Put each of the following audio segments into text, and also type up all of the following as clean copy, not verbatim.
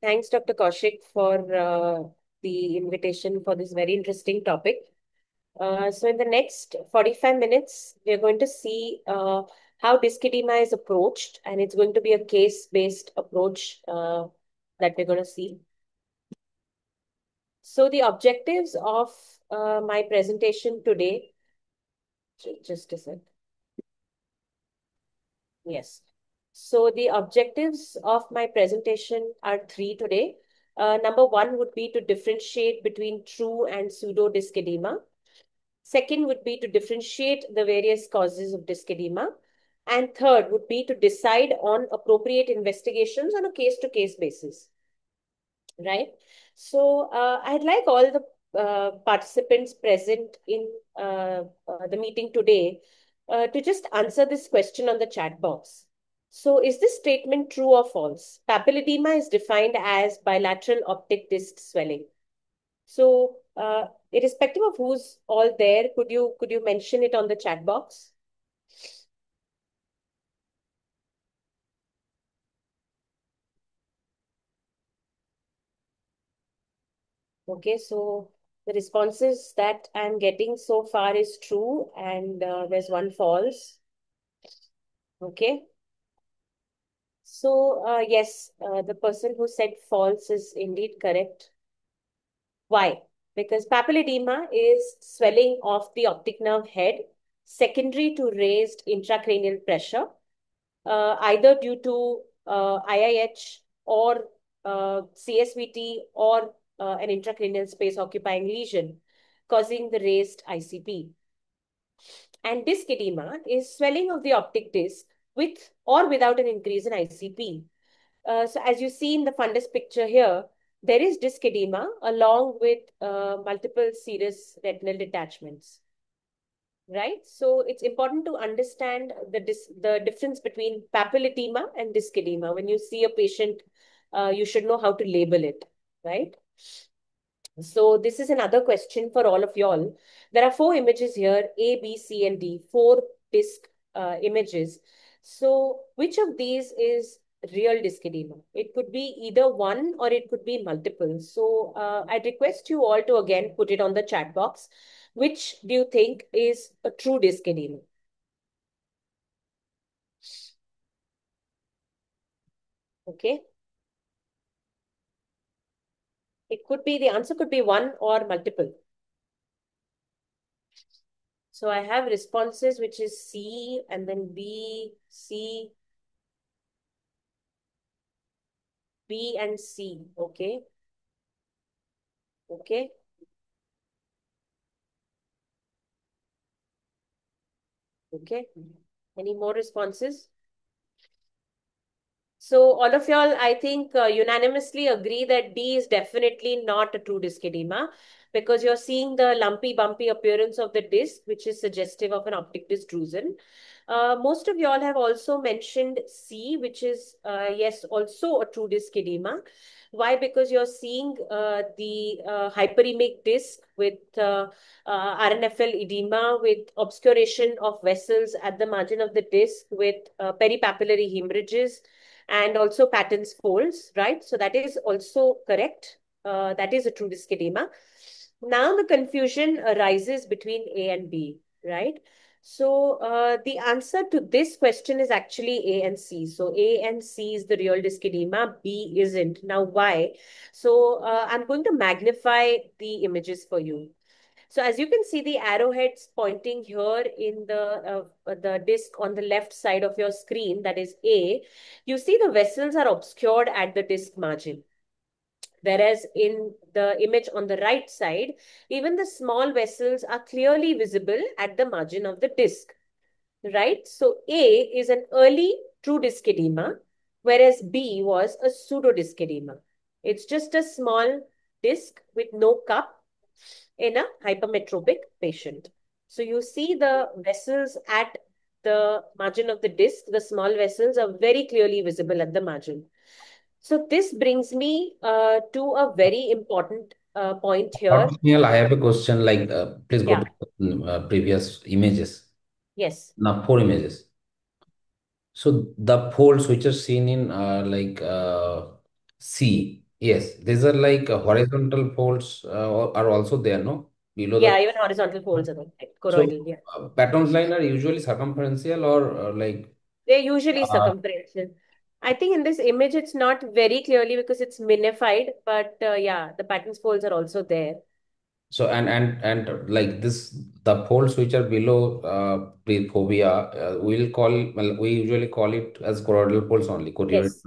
Thanks, Dr. Kaushik, for the invitation for this very interesting topic. So, in the next 45 minutes, we're going to see how dyskidema is approached, and it's going to be a case-based approach that we're going to see. So, the objectives of my presentation today, just a sec. Yes. So the objectives of my presentation are three today. Number one would be to differentiate between true and pseudo dyskidema. Second would be to differentiate the various causes of dyskidema. And third would be to decide on appropriate investigations on a case-to-case basis, right? So I'd like all the participants present in the meeting today to just answer this question on the chat box. So is this statement true or false? Papilledema is defined as bilateral optic disc swelling. So irrespective of who's all there, could you mention it on the chat box? Okay, so the responses that I'm getting so far is true, and there's one false. Okay. So, yes, the person who said false is indeed correct. Why? Because papilledema is swelling of the optic nerve head secondary to raised intracranial pressure, either due to IIH or CSVT or an intracranial space occupying lesion causing the raised ICP. And disc edema is swelling of the optic disc with or without an increase in ICP. So as you see in the fundus picture here, there is disc edema along with multiple serous retinal detachments, right? So it's important to understand the difference between papilledema and disc edema. When you see a patient, you should know how to label it, right? So this is another question for all of y'all. There are four images here, A, B, C, and D, four disc images. So which of these is real disc edema? It could be either one or it could be multiple. So I'd request you all to again put it on the chat box. Which do you think is a true disc edema? Okay. It could be, the answer could be one or multiple. So I have responses, which is C and then B, C, B and C. Okay. Okay. Okay. Any more responses? So all of y'all, I think unanimously agree that D is definitely not a true disc edema because you're seeing the lumpy, bumpy appearance of the disc, which is suggestive of an optic disc drusen. Most of y'all have also mentioned C, which is, yes, also a true disc edema. Why? Because you're seeing the hyperemic disc with RNFL edema, with obscuration of vessels at the margin of the disc, with peripapillary hemorrhages, and also Patton's folds, right? So that is also correct. That is a true disc edema. Now the confusion arises between A and B, right? So the answer to this question is actually A and C. So A and C is the real disc edema, B isn't. Now why? So I'm going to magnify the images for you. So as you can see, the arrowheads pointing here in the disc on the left side of your screen, that is A, you see the vessels are obscured at the disc margin. Whereas in the image on the right side, even the small vessels are clearly visible at the margin of the disc, right? So A is an early true disc edema, whereas B was a pseudo disc edema. It's just a small disc with no cup in a hypermetropic patient. So you see the vessels at the margin of the disc, the small vessels are very clearly visible at the margin. So this brings me to a very important point here. Dr. Snehal, I have a question. Please go Yeah, to previous images. yes. Now, four images. So the folds which are seen in C. Yes, these are like horizontal folds are also there, no? Below Yeah, the. even horizontal folds are there. So, Choroidal, yeah. Patton's line are usually circumferential or They're usually uh, circumferential. I think in this image it's not very clearly because it's minified, but yeah, the Patton's folds are also there. so and like this, the folds which are below the fovea, well, we usually call it as choroidal folds only, choroidal. Yes,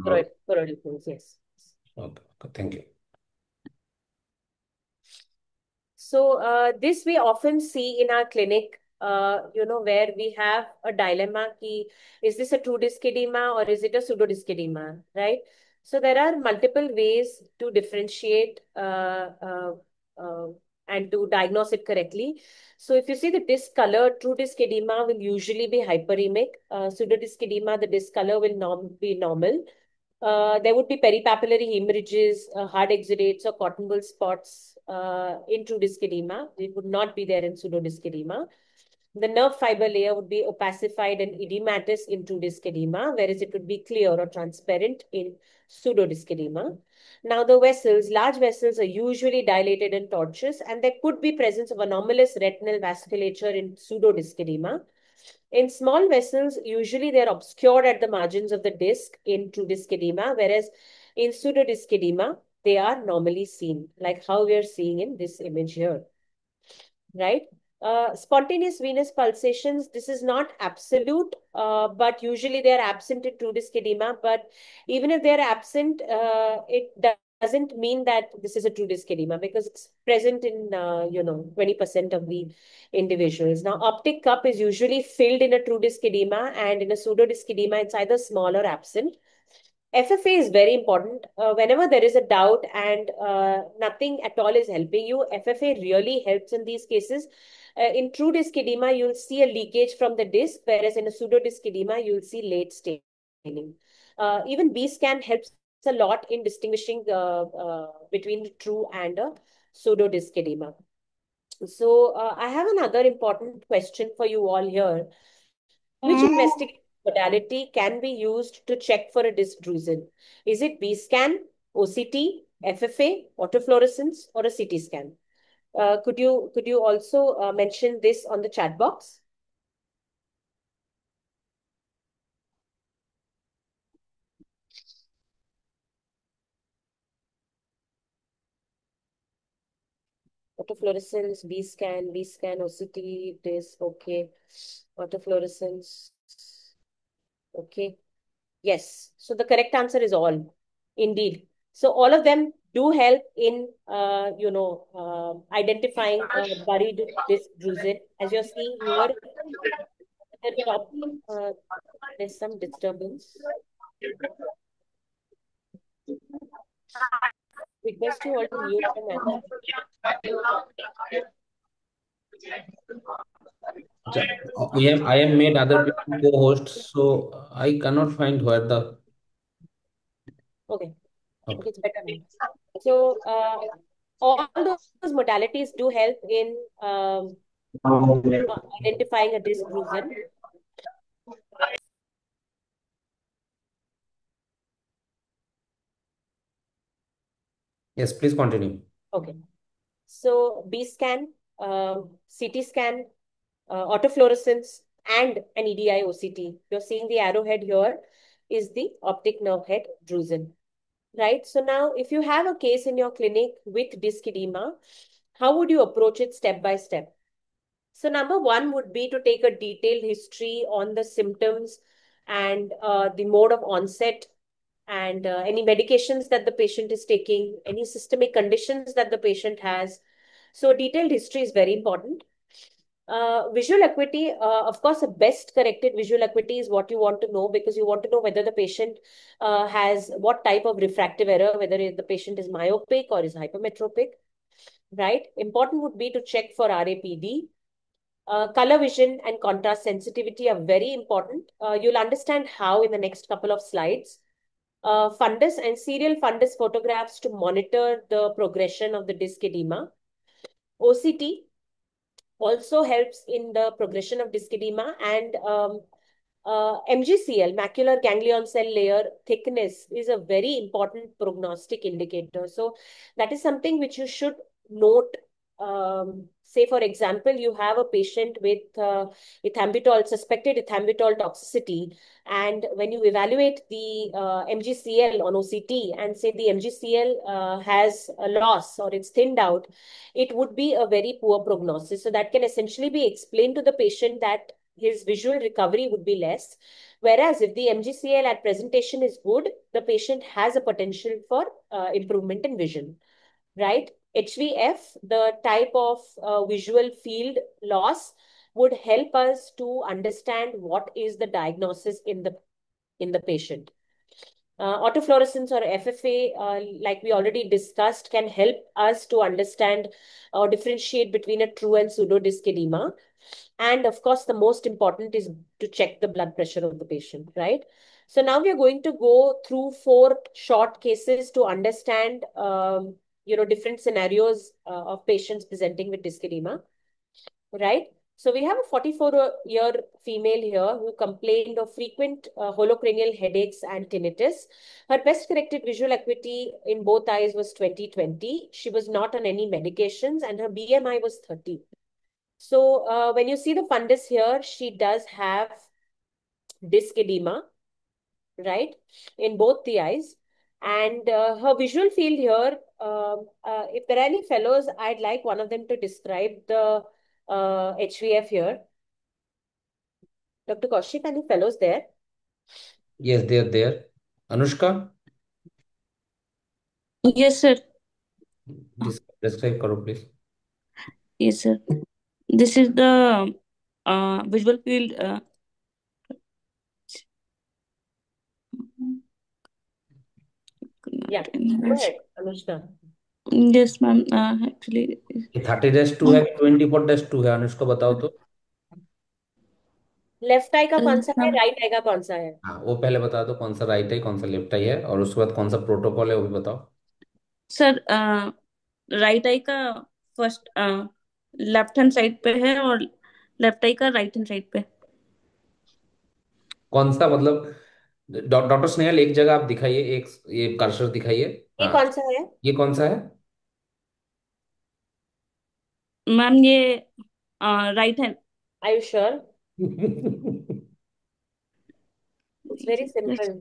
choroidal folds, yes. Okay, okay, thank you. So this we often see in our clinic, where we have a dilemma ki, is this a true disc edema or is it a pseudo disc edema, right? So there are multiple ways to differentiate uh, and to diagnose it correctly. So if you see the disc color, true disc edema will usually be hyperemic. Pseudo disc edema, the disc color will be normal. There would be peripapillary hemorrhages, hard exudates, or cotton wool spots in true disc edema. It would not be there in pseudo disc edema. The nerve fiber layer would be opacified and edematous in true disc edema, whereas it would be clear or transparent in pseudo disc edema. Now, the vessels, large vessels, are usually dilated and tortuous, and there could be presence of anomalous retinal vasculature in pseudo disc edema. In small vessels, usually they're obscured at the margins of the disc in true disc edema, whereas in pseudodisc edema, they are normally seen, like how we are seeing in this image here, right? Spontaneous venous pulsations, this is not absolute, but usually they are absent in true disc edema. But even if they are absent, it doesn't mean that this is a true disc edema because it's present in, 20% of the individuals. Now, optic cup is usually filled in a true disc edema, and in a pseudo disc edema, it's either small or absent. FFA is very important. Whenever there is a doubt and nothing at all is helping you, FFA really helps in these cases. In true disc edema, you'll see a leakage from the disc, whereas in a pseudo disc edema, you'll see late staining. Even B scan helps a lot in distinguishing between true and a pseudo disc edema. So I have another important question for you all here. Which investigative modality can be used to check for a disc drusen? Is it B scan, OCT, FFA, autofluorescence, or a CT scan? Could you also mention this on the chat box? Autofluorescence, B scan, OCT, disc, okay. Autofluorescence, okay. Yes. So the correct answer is all, indeed. So all of them do help in, identifying buried disc drusen. As you're seeing here, at the top, uh, there's some disturbance. Request you all to mute the mic. I am made other people co-hosts, so I cannot find where the. Okay. Okay. Okay, it's better now. So all those modalities do help in identifying a disc drusen. Yes, please continue. Okay. So B scan, CT scan, autofluorescence, and an EDI OCT. You're seeing the arrowhead here is the optic nerve head drusen, right? So now, if you have a case in your clinic with disc edema, how would you approach it step by step? So number one would be to take a detailed history on the symptoms and the mode of onset and any medications that the patient is taking, any systemic conditions that the patient has. So detailed history is very important. Visual acuity, of course, the best corrected visual acuity is what you want to know because you want to know whether the patient has what type of refractive error, whether the patient is myopic or is hypermetropic, right? Important would be to check for RAPD. Color vision and contrast sensitivity are very important. You'll understand how in the next couple of slides. Fundus and serial fundus photographs to monitor the progression of the disc edema. OCT also helps in the progression of disc edema and MGCL, macular ganglion cell layer thickness, is a very important prognostic indicator. So that is something which you should note. Say, for example, you have a patient with ethambutol, suspected ethambutol toxicity, and when you evaluate the MGCL on OCT and say the MGCL has a loss or it's thinned out, it would be a very poor prognosis. So that can essentially be explained to the patient that his visual recovery would be less. Whereas if the MGCL at presentation is good, the patient has a potential for improvement in vision, right? HVF, the type of visual field loss, would help us to understand what is the diagnosis in the patient. Autofluorescence or FFA, like we already discussed, can help us to understand or differentiate between a true and pseudo disc edema. And of course, the most important is to check the blood pressure of the patient, right? So now we are going to go through four short cases to understand, different scenarios of patients presenting with disc edema, right? So we have a 44-year female here who complained of frequent holocranial headaches and tinnitus. Her best corrected visual acuity in both eyes was 20/20. She was not on any medications and her BMI was 30. So when you see the fundus here, she does have disc edema, right, in both the eyes. And her visual field here, if there are any fellows, I'd like one of them to describe the HVF here. Dr. Kaushik, any fellows there? Yes, they are there. Anushka, Yes, sir. describe करो please. Yes, sir. This is the visual field. Yeah, go ahead, Anushka. Yes, ma'am. Actually, ये 30-2 है कि 24-2 है? अनुष्का बताओ तो। Left आई का कौन सा है, ma'am, राइट आई का कौन सा है? हाँ, वो पहले बता दो कौन सा राइट है कौन सा लेफ्ट आई है, और उसके बाद कौन सा प्रोटोकॉल है वो भी बताओ। सर राइट आई का फर्स्ट लेफ्ट हैंड साइड पे है और लेफ्ट आई का राइट हैंड साइड पे। कौन सा मतलब, डॉक्टर स्नेहल एक जगह आप दिखाइए, एक ये कर्सर दिखाइए। ये हाँ, कौन सा है? ये कौन सा है? मैम ये right hand. Are you sure? It's very simple.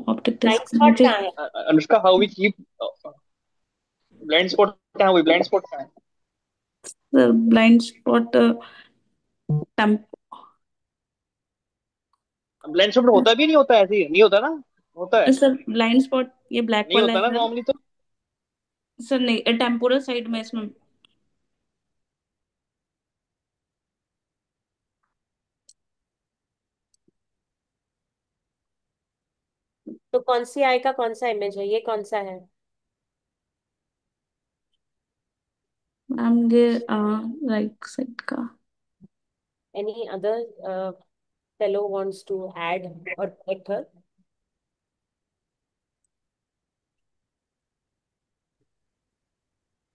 Optic blind disc spot मुझे कहाँ है? Anushka, how we keep blind spot? कहाँ हुई blind spot कहाँ है? ब्लाइंड स्पॉट Blind spot होता भी नहीं होता, ऐसे ही नहीं होता ना? होता है? सर ब्लाइंड स्पॉट ये ब्लैक नहीं वाला होता है ना सर। normally तो? सर नहीं, टेम्पोरल साइड में इसमें। तो कौन सी आई का कौन सा इमेज है, ये कौन सा है? मैम ये राइट साइड का। Any other fellow wants to add or correct her?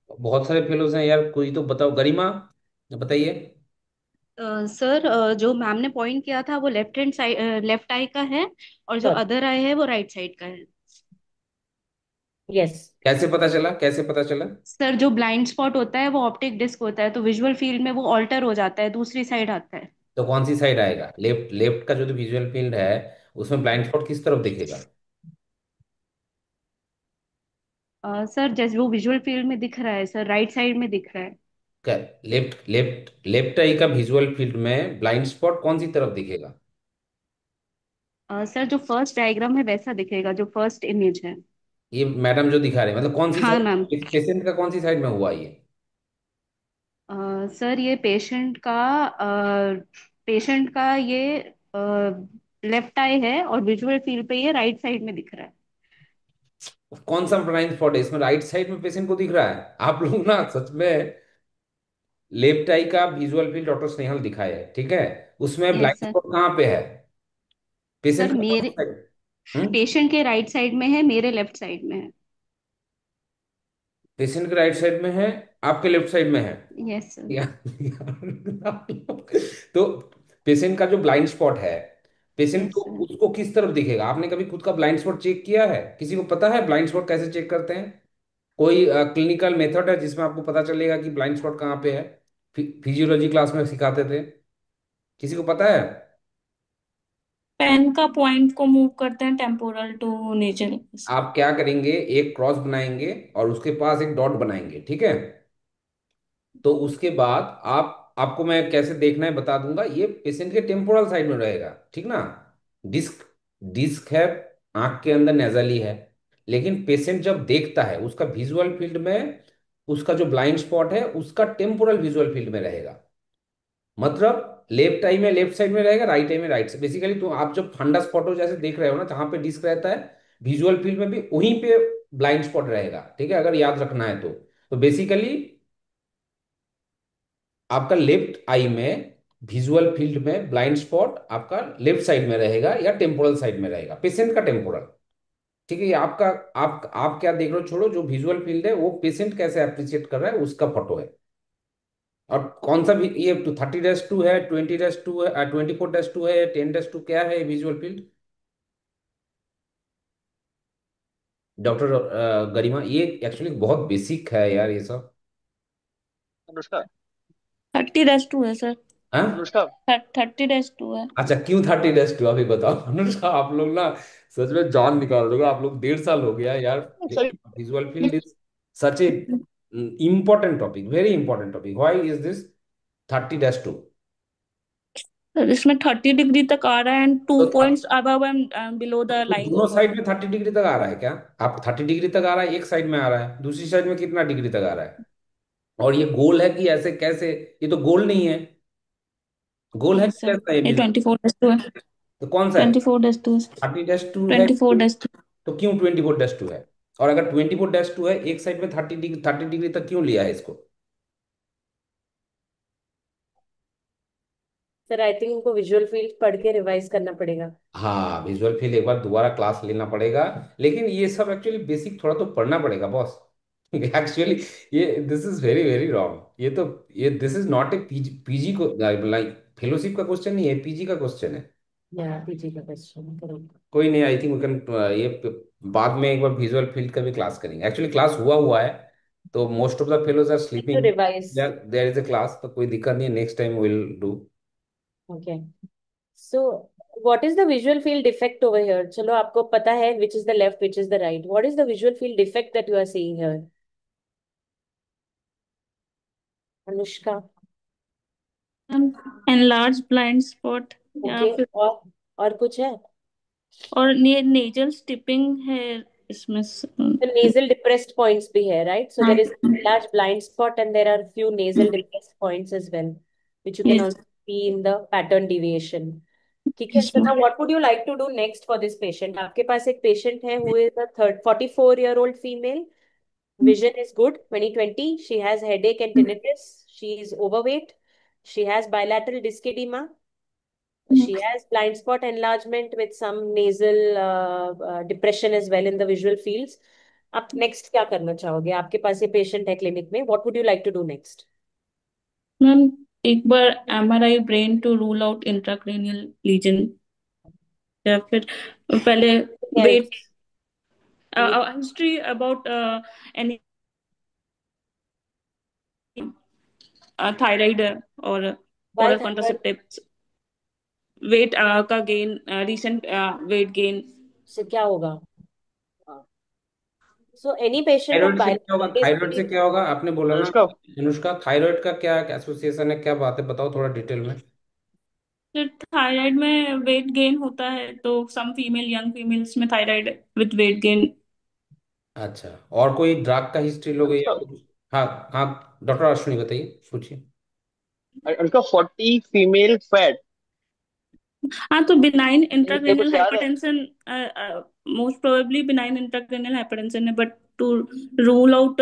बहुत सारे फेलोज हैं यार, कोई तो बताओ। गरिमा बताइए। सर जो मैम ने पॉइंट किया था वो लेफ्ट हैंड साइड लेफ्ट आई का है, और जो Sure. अदर आई है वो राइट साइड का है। Yes. कैसे पता चला, कैसे पता चला? सर जो ब्लाइंड स्पॉट होता है वो ऑप्टिक डिस्क होता है, तो विजुअल फील्ड में वो ऑल्टर हो जाता है, दूसरी साइड आता है। तो कौन सी साइड आएगा? लेफ्ट, लेफ्ट का जो तो विजुअल फील्ड है उसमें ब्लाइंड स्पॉट किस तरफ दिखेगा? सर जैसे वो विजुअल फील्ड में दिख रहा है सर, राइट साइड में दिख रहा है। क्या लेफ्ट लेफ्ट लेफ्ट आई का विजुअल फील्ड में ब्लाइंड स्पॉट कौन सी तरफ दिखेगा? सर जो फर्स्ट डायग्राम है वैसा दिखेगा, जो फर्स्ट इमेज है। ये मैडम जो दिखा रहे हैं, मतलब कौन सी हाँ मैम। साइड, पेशेंट का कौन सी साइड में हुआ ये? सर ये पेशेंट का ये लेफ्ट आई है और विजुअल फील्ड पे ये राइट साइड में दिख रहा है। कौन सा ब्लाइंड स्पॉट है इसमें? राइट साइड में पेशेंट को दिख रहा है? आप लोग ना सच में, लेफ्ट आई का विजुअल फील्ड डॉक्टर स्नेहल दिखाया है, ठीक है, उसमें यस ब्लाइंड सर। स्पॉट कहाँ पे है? पेशेंट सर का कौन सा मेरे साइड? हम्म, पेशेंट के राइट साइड में है, मेरे लेफ्ट साइड में है। पेशेंट के राइट साइड में है, आपके लेफ्ट साइड में है। Yes sir. यार, यार, तो पेशेंट का जो ब्लाइंड स्पॉट है, पेशेंट यस को सर। उसको किस तरफ दिखेगा? आपने कभी खुद का ब्लाइंड स्पॉट चेक किया है? किसी को पता है ब्लाइंड स्पॉट कैसे चेक करते हैं? कोई क्लिनिकल मेथड है जिसमें आपको पता चलेगा कि ब्लाइंड स्पॉट कहाँ पे है? फिजियोलॉजी क्लास में सिखाते थे, किसी को पता है? पेन का पॉइंट को मूव करते हैं टेम्पोरल टू नेचर। आप क्या करेंगे, एक क्रॉस बनाएंगे और उसके पास एक डॉट बनाएंगे, ठीक है? तो उसके बाद आपको मैं कैसे देखना है बता दूंगा। ये पेशेंट के टेम्पोरल साइड में रहेगा, ठीक ना? डिस्क डिस्क है, आंख के अंदर नेजली है, लेकिन पेशेंट जब देखता है उसका विजुअल फील्ड में, उसका जो ब्लाइंड स्पॉट है उसका टेम्पोरल विजुअल फील्ड में रहेगा। मतलब लेफ्ट आई में लेफ्ट साइड में रहेगा, राइट आई में राइट से। बेसिकली तो आप जब फंडस फोटो जैसे देख रहे हो ना, जहां पे डिस्क रहता है, विजुअल फील्ड में भी वहीं पे ब्लाइंड स्पॉट रहेगा, ठीक है? अगर याद रखना है तो बेसिकली आपका लेफ्ट आई में विजुअल फील्ड में ब्लाइंड स्पॉट आपका लेफ्ट साइड में रहेगा या टेम्पोरल साइड में रहेगा, पेशेंट का टेम्पोरल। ठीक है? ये आपका, आप क्या देख रहे हो छोड़ो, जो विजुअल फील्ड है वो पेशेंट कैसे अप्रिशिएट कर रहा है उसका फोटो है। और कौन सा भी ये 30-2 है, 20-2 है, 24-2 है, 10-2 क्या है विजुअल फील्ड? डॉक्टर गरिमा, ये एक्चुअली बहुत बेसिक है यार ये सब। अनुष्का। 30-2 है सर। हाँ? अनुष्का। 30-2 है। अच्छा, क्यों 30-2 अभी बताओ अनुष्का। आप लोग ना सच में जान निकाल दोगे, आप लोग 1.5 साल हो गया यार। Sir visual field is such A important topic, very important topic. Why is this 30-2? Sir इसमें 30 डिग्री तक आ रहा है एंड टू तो points above and below the तो लाइन दोनों ऑफ। साइड में 30 डिग्री तक आ रहा है क्या? आप 30 डिग्री तक आ रहा है, एक साइड में आ रहा है, दूसरी साइड में कितना डिग्री तक आ रहा है? और ये गोल है कि ऐसे कैसे? ये तो गोल नहीं है। गोल है यस कि सर। कैसा है ये विजुअल? 24-2 है। तो कौन सा है? 24-2। 30-2 है? 24-2। तो क्यों 24-2 है? और अगर 24-2 है, एक साइड में 30 डिग्री, 30 डिग्री तक क्यों लिया है इसको? सर आई थिंक इनको विजुअल फील्ड पढ़ के रिवाइज करना पड़ेगा। हाँ, विजुअल फील्ड एक बार दोबारा क्लास लेना पड़ेगा। लेकिन ये सब एक्चुअली बेसिक थोड़ा तो पढ़ना पड़ेगा बॉस। एक्चुअली ये this is very very wrong. ये this is not a PG, PG को लाइक फेलोशिप का क्वेश्चन नहीं है, पीजी का क्वेश्चन है। या पीजी का क्वेश्चन करेक्ट। कोई नहीं, आई थिंक वी कैन ये बाद में एक बार विजुअल फील्ड का भी क्लास करेंगे। एक्चुअली क्लास हुआ हुआ है, तो most of the fellows are to sleeping. Revise. There is a class, तो कोई दिक्कत नहीं है, next time will do. Okay. So what is the visual field defect over here? चलो आपको पता है which is the left which is the right, what is the visual field defect that you are seeing here? Anushka. Enlarge blind spot या okay. फिर और कुछ है? और नेजल स्टिपिंग है इसमें The nasal depressed points भी है, right? So there is a large blind spot and there are few nasal depressed points as well, which you can yes. also see in the pattern deviation. ठीक है। Yes So ma'am. now what would you like to do next for this patient? आपके पास एक patient है who is a 44-year-old female. Vision is good, 20/20. She has headache and tinnitus. She is overweight. She has bilateral disc edema. She has blind spot enlargement with some nasal depression as well in the visual fields. आप next क्या करना चाहोगे? आपके पास ये patient है clinic में, what would you like to do next? Ma'am एक बार MRI brain to rule out intracranial lesion या फिर पहले weight history about any thyroid और by oral thyroid contraceptives weight का गेन रिसेंट वेट गेन। से क्या होगा? So any patient of thyroid से क्या होगा? बायलेटरल डिस्क थायराइड से क्या होगा आपने बोला ना? अनुष्का। अनुष्का, थायराइड का क्या एसोसिएशन है, क्या बात है, बताओ थोड़ा डिटेल में। फिर थायराइड में वेट गेन होता है तो सम फीमेल यंग फीमेल्स में थायराइड विद वेट गेन। अच्छा, और कोई ड्रग का हिस्ट्री लोगे या अनुष्का। कुछ? हाँ हाँ, डॉक्टर अश्विनी बताइए, पूछिए। Anushka 40 female fat. हाँ तो बिनाइन ये इंट्राक्रेनियल कुछ याद है? Hypertension most probably benign intracranial hypertension है but to rule out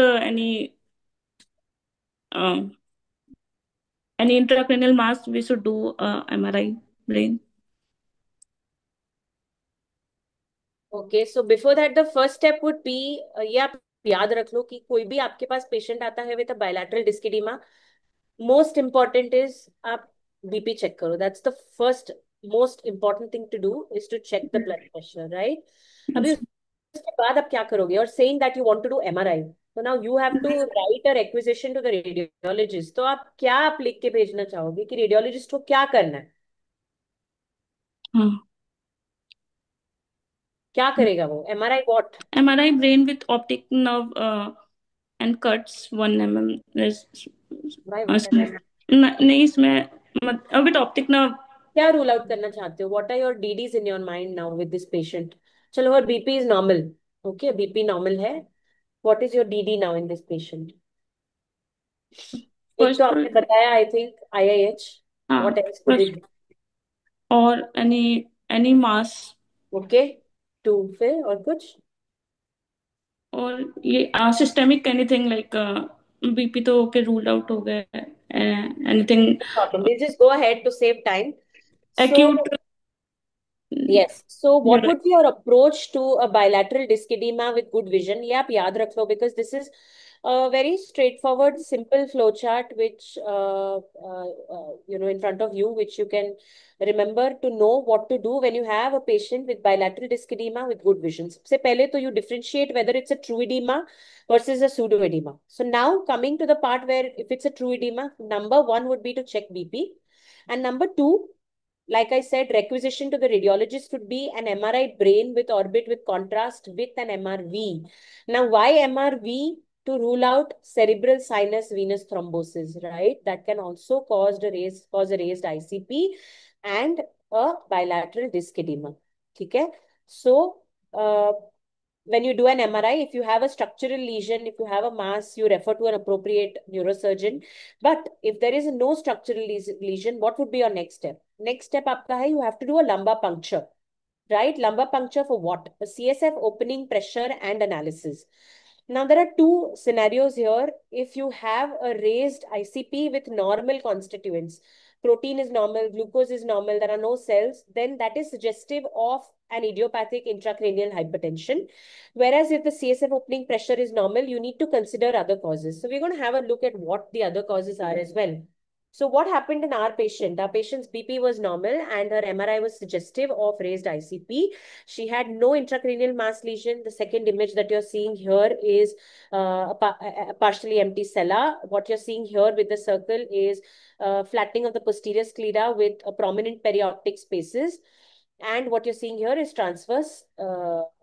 any intracranial mass we should do MRI brain. Okay. So before that the first step would be, ये आप याद रख लो कि कोई भी आपके पास पेशेंट आता है with a bilateral disc oedema, most important is आप बीपी चेक करो. That's the first most important thing to do is to check the blood pressure, right? अभी उसके बाद आप क्या करोगे? और saying that you want to do MRI, तो now you have to write a requisition to the radiologist. तो आप लिख के भेजना चाहोगे कि रेडियोलॉजिस्ट को क्या करना है? हाँ, क्या करेगा वो? MRI what? MRI brain with optic nerve and cuts 1 mm भाई व्हाट? इसमें नहीं, इसमें विथ ऑप्टिक नर्व. क्या रूल आउट करना चाहते हो? What are your DDs in your mind now with this patient? चलो, और BP is normal. Okay, BP normal है. What is your DD now in this patient? एक तो फर्स्ट, आपने बताया, आई थिंक आईआईएच. हाँ, what else could first it? और any mass. Okay, two, फिर और कुछ? और ये सिस्टेमिक एनीथिंग लाइक बीपी तो ओके रूल्ड आउट हो गए. Anything Problem. We'll just go ahead to save time. So, acute yes. So, what neuro. would be your approach to a bilateral disc edema with good vision? ये आप याद रख लो, because this is a very straightforward, simple flow chart which in front of you, which you can remember to know what to do when you have a patient with bilateral disc edema with good vision. सबसे पहले तो you differentiate whether it's a true edema versus a pseudo edema. So now coming to the part where if it's a true edema, number one would be to check BP, and number two, like I said, requisition to the radiologist would be an MRI brain with orbit with contrast with an MRV. Now, why MRV? To rule out cerebral sinus venous thrombosis, right? That can also cause a raised ICP and a bilateral disc edema. Okay? So, when you do an MRI, if you have a structural lesion, if you have a mass, you refer to an appropriate neurosurgeon. But if there is no structural lesion, what would be your next step? Next step आपका है, you have to do a lumbar puncture, right? Lumbar puncture for what? A CSF opening, pressure, and analysis. Now, there are two scenarios here. If you have a raised ICP with normal constituents, protein is normal, glucose is normal, there are no cells, then that is suggestive of an idiopathic intracranial hypertension. Whereas if the CSF opening pressure is normal, you need to consider other causes. So we're going to have a look at what the other causes are as well. So what happened in our patient? Our patient's BP was normal and her MRI was suggestive of raised ICP. She had no intracranial mass lesion. The second image that you're seeing here is a partially empty sella. What you're seeing here with the circle is flattening of the posterior sclera with a prominent perioptic spaces. And what you're seeing here is transverse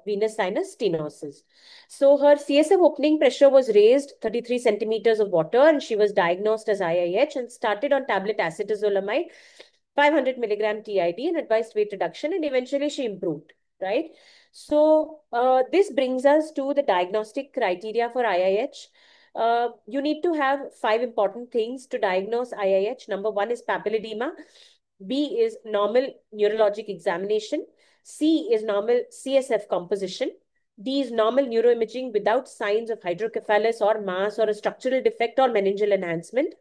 venous sinus stenosis. So her CSF opening pressure was raised 33 centimeters of water, and she was diagnosed as IIH and started on tablet acetazolamide, 500 milligram TID, and advised weight reduction, and eventually she improved, right? So this brings us to the diagnostic criteria for IIH. You need to have 5 important things to diagnose IIH. Number 1 is papilledema. B is normal neurologic examination. C is normal CSF composition. D is normal neuroimaging without signs of hydrocephalus or mass or a structural defect or meningeal enhancement.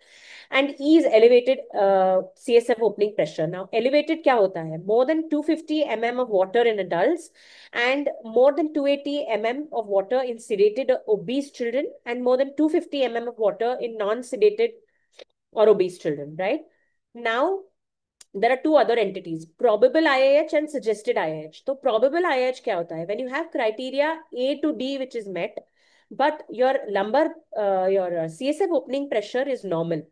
And E is elevated CSF opening pressure. Now, elevated क्या होता है? More than 250 mm of water in adults and more than 280 mm of water in sedated obese children and more than 250 mm of water in non-sedated or obese children, right? Now, there are two other entities, probable IIH and suggested IIH. So probable IIH क्या होता है? When you have criteria A to D which is met, but your CSF opening pressure is normal.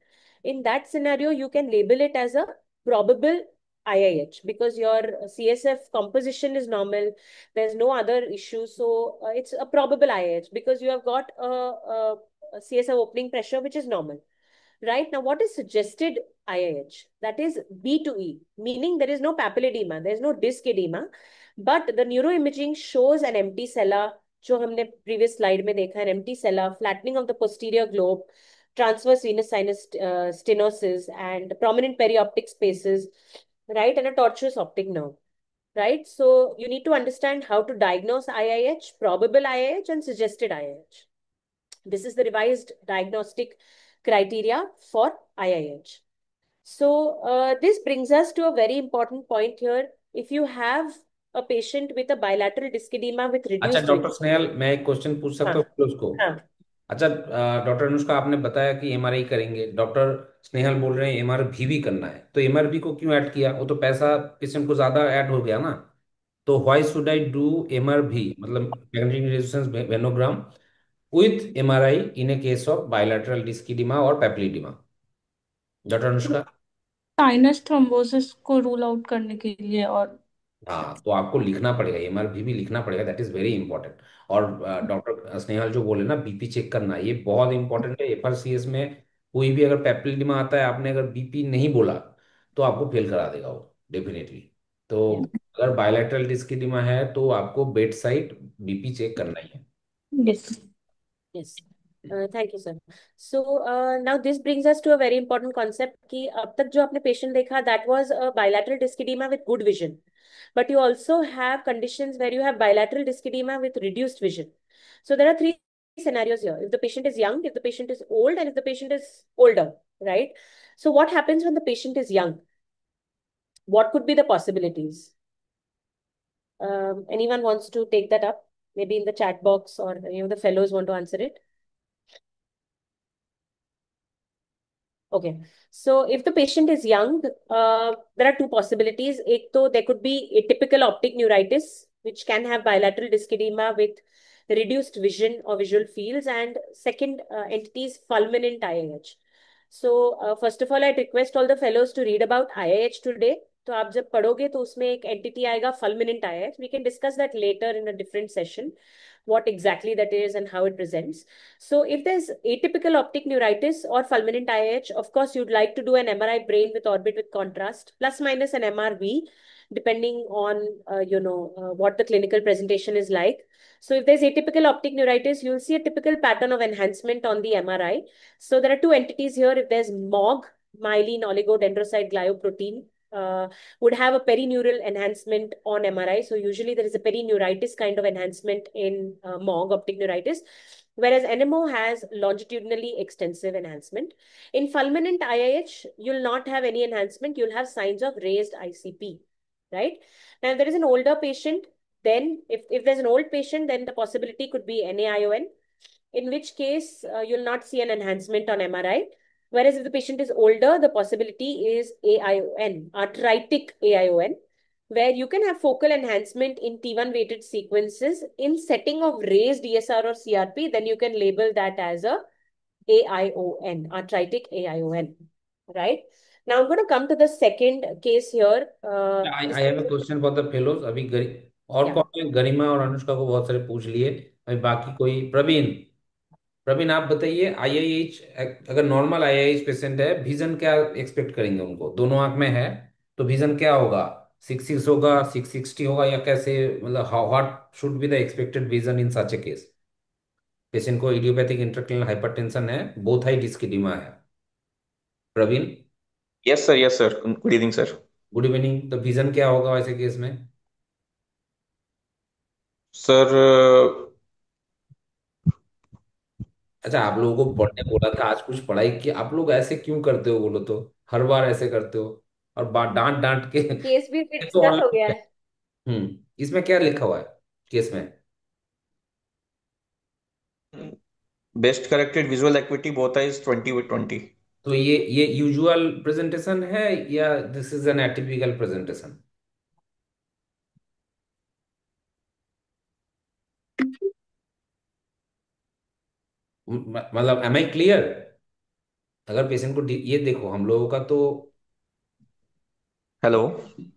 In that scenario, you can label it as a probable IIH because your CSF composition is normal. There's no other issue. So it's a probable IIH because you have got a CSF opening pressure which is normal. Right now, what is suggested IIH? That is B to E, meaning there is no papilledema, there is no disc edema, but the neuroimaging shows an empty sella, जो हमने previous slide में देखा है, an empty sella, flattening of the posterior globe, transverse venous sinus stenosis, and prominent perioptic spaces, right, and a tortuous optic nerve. Right, so you need to understand how to diagnose IIH, probable IIH, and suggested IIH. This is the revised diagnostic criteria for IIH. So this brings us to a very important point here. If you have a patient with a bilateral disc edema with अच्छा reduced doctor vision, Snehal, मैं एक question पूछ सकता हाँ हूँ उसको? हाँ अच्छा डॉक्टर अनुष्का, आपने बताया कि एमआरआई करेंगे, डॉक्टर स्नेहल बोल रहे हैं एमआरवी भी करना है, तो एमआरवी को क्यों ऐड किया? वो तो पैसा पेशेंट को ज्यादा ऐड हो गया ना। तो why should I do MRV, मतलब magnetic resonance venogram with MRI in a case of bilateral disc oedema और papilloedema? Doctor Anushka. Sinus thrombosis को रूल आउट करने के लिए। और हाँ, तो आपको लिखना पड़ेगा, एमआरवी भी लिखना पड़ेगा, दैट इज वेरी इंपॉर्टेंट। और डॉक्टर स्नेहल जो बोले ना बीपी चेक करना, ये बहुत इंपॉर्टेंट है एफआरसीएस में। कोई भी अगर पेप्टिडिमा आता है, आपने अगर बीपी नहीं बोला तो आपको फेल करा देगा वो डेफिनेटली। तो Yes. अगर बायलैटरल डिस्किडिमा है तो आपको बेड साइड बीपी चेक करना ही है। Yes. Yes. Thank you, sir. So now this brings us to a very important concept कि अब तक जो आपने patient देखा that was a bilateral disc edema with good vision, but you also have conditions where you have bilateral disc edema with reduced vision. So there are three scenarios here. If the patient is young, if the patient is old, and if the patient is older, right? So what happens when the patient is young? What could be the possibilities? Anyone wants to take that up? Maybe in the chat box or any of the fellows want to answer it? Okay. So if the patient is young, there are two possibilities. एक तो there could be atypical optic neuritis, which can have bilateral disc edema with reduced vision or visual fields, and second entity is fulminant IIH. So first of all, I'd request all the fellows to read about IIH today. तो आप जब पढ़ोगे तो उसमें एक entity आएगा fulminant IIH. We can discuss that later in a different session, what exactly that is and how it presents. So if there's atypical optic neuritis or fulminant IH, of course, you'd like to do an MRI brain with orbit with contrast, plus minus an MRV, depending on, what the clinical presentation is like. So if there's atypical optic neuritis, you'll see a typical pattern of enhancement on the MRI. So there are two entities here. If there's MOG, myelin oligodendrocyte glioprotein, would have a perineural enhancement on MRI. So usually there is a perineuritis kind of enhancement in MOG, optic neuritis, whereas NMO has longitudinally extensive enhancement. In fulminant IIH, you'll not have any enhancement. You'll have signs of raised ICP, right? Now, if there is an older patient, then if there's an old patient, then the possibility could be NAION, in which case you'll not see an enhancement on MRI. Whereas if the patient is older, the possibility is AION, arthritic AION, where you can have focal enhancement in T1 weighted sequences in setting of raised ESR or CRP, then you can label that as a AION, arthritic AION, right? Now I'm going to come to the second case here. I have a question for the fellows. अभी और Yeah. कौन है? गरिमा और अनुष्का को बहुत सारे पूछ लिए। अभी बाकी कोई? प्रवीण। प्रवीण आप बताइए, आईआईएच अगर नॉर्मल आईआईएच पेशेंट है, विजन क्या एक्सपेक्ट करेंगे? उनको दोनों आंख में है तो विजन क्या होगा? 6/6 होगा, 660 होगा, या कैसे? मतलब how what should be the expected vision in such a case? Patient को इडियोपैथिक इंट्राक्रैनियल हाइपरटेंशन है, बोथ हाई डिस्क एडिमा है। Praveen. Yes, sir. Good evening, sir. Good evening. तो विजन क्या होगा वैसे केस में? Sir, अच्छा, आप लोगों को पढ़ने बोला था, आज कुछ पढ़ाई की? आप लोग ऐसे क्यों करते हो बोलो तो? हर बार ऐसे करते हो और बात डांट डांट के केस भी फिर ये तो डिस्कस हो गया ऑनलाइन। है। इसमें क्या लिखा हुआ है केस में? best corrected visual acuity both eyes 20/20. तो ये यूजुअल प्रेजेंटेशन है या this is N atypical presentation? मतलब एम आई क्लियर? अगर पेशेंट को ये देखो, हम लोगों का तो। Hello.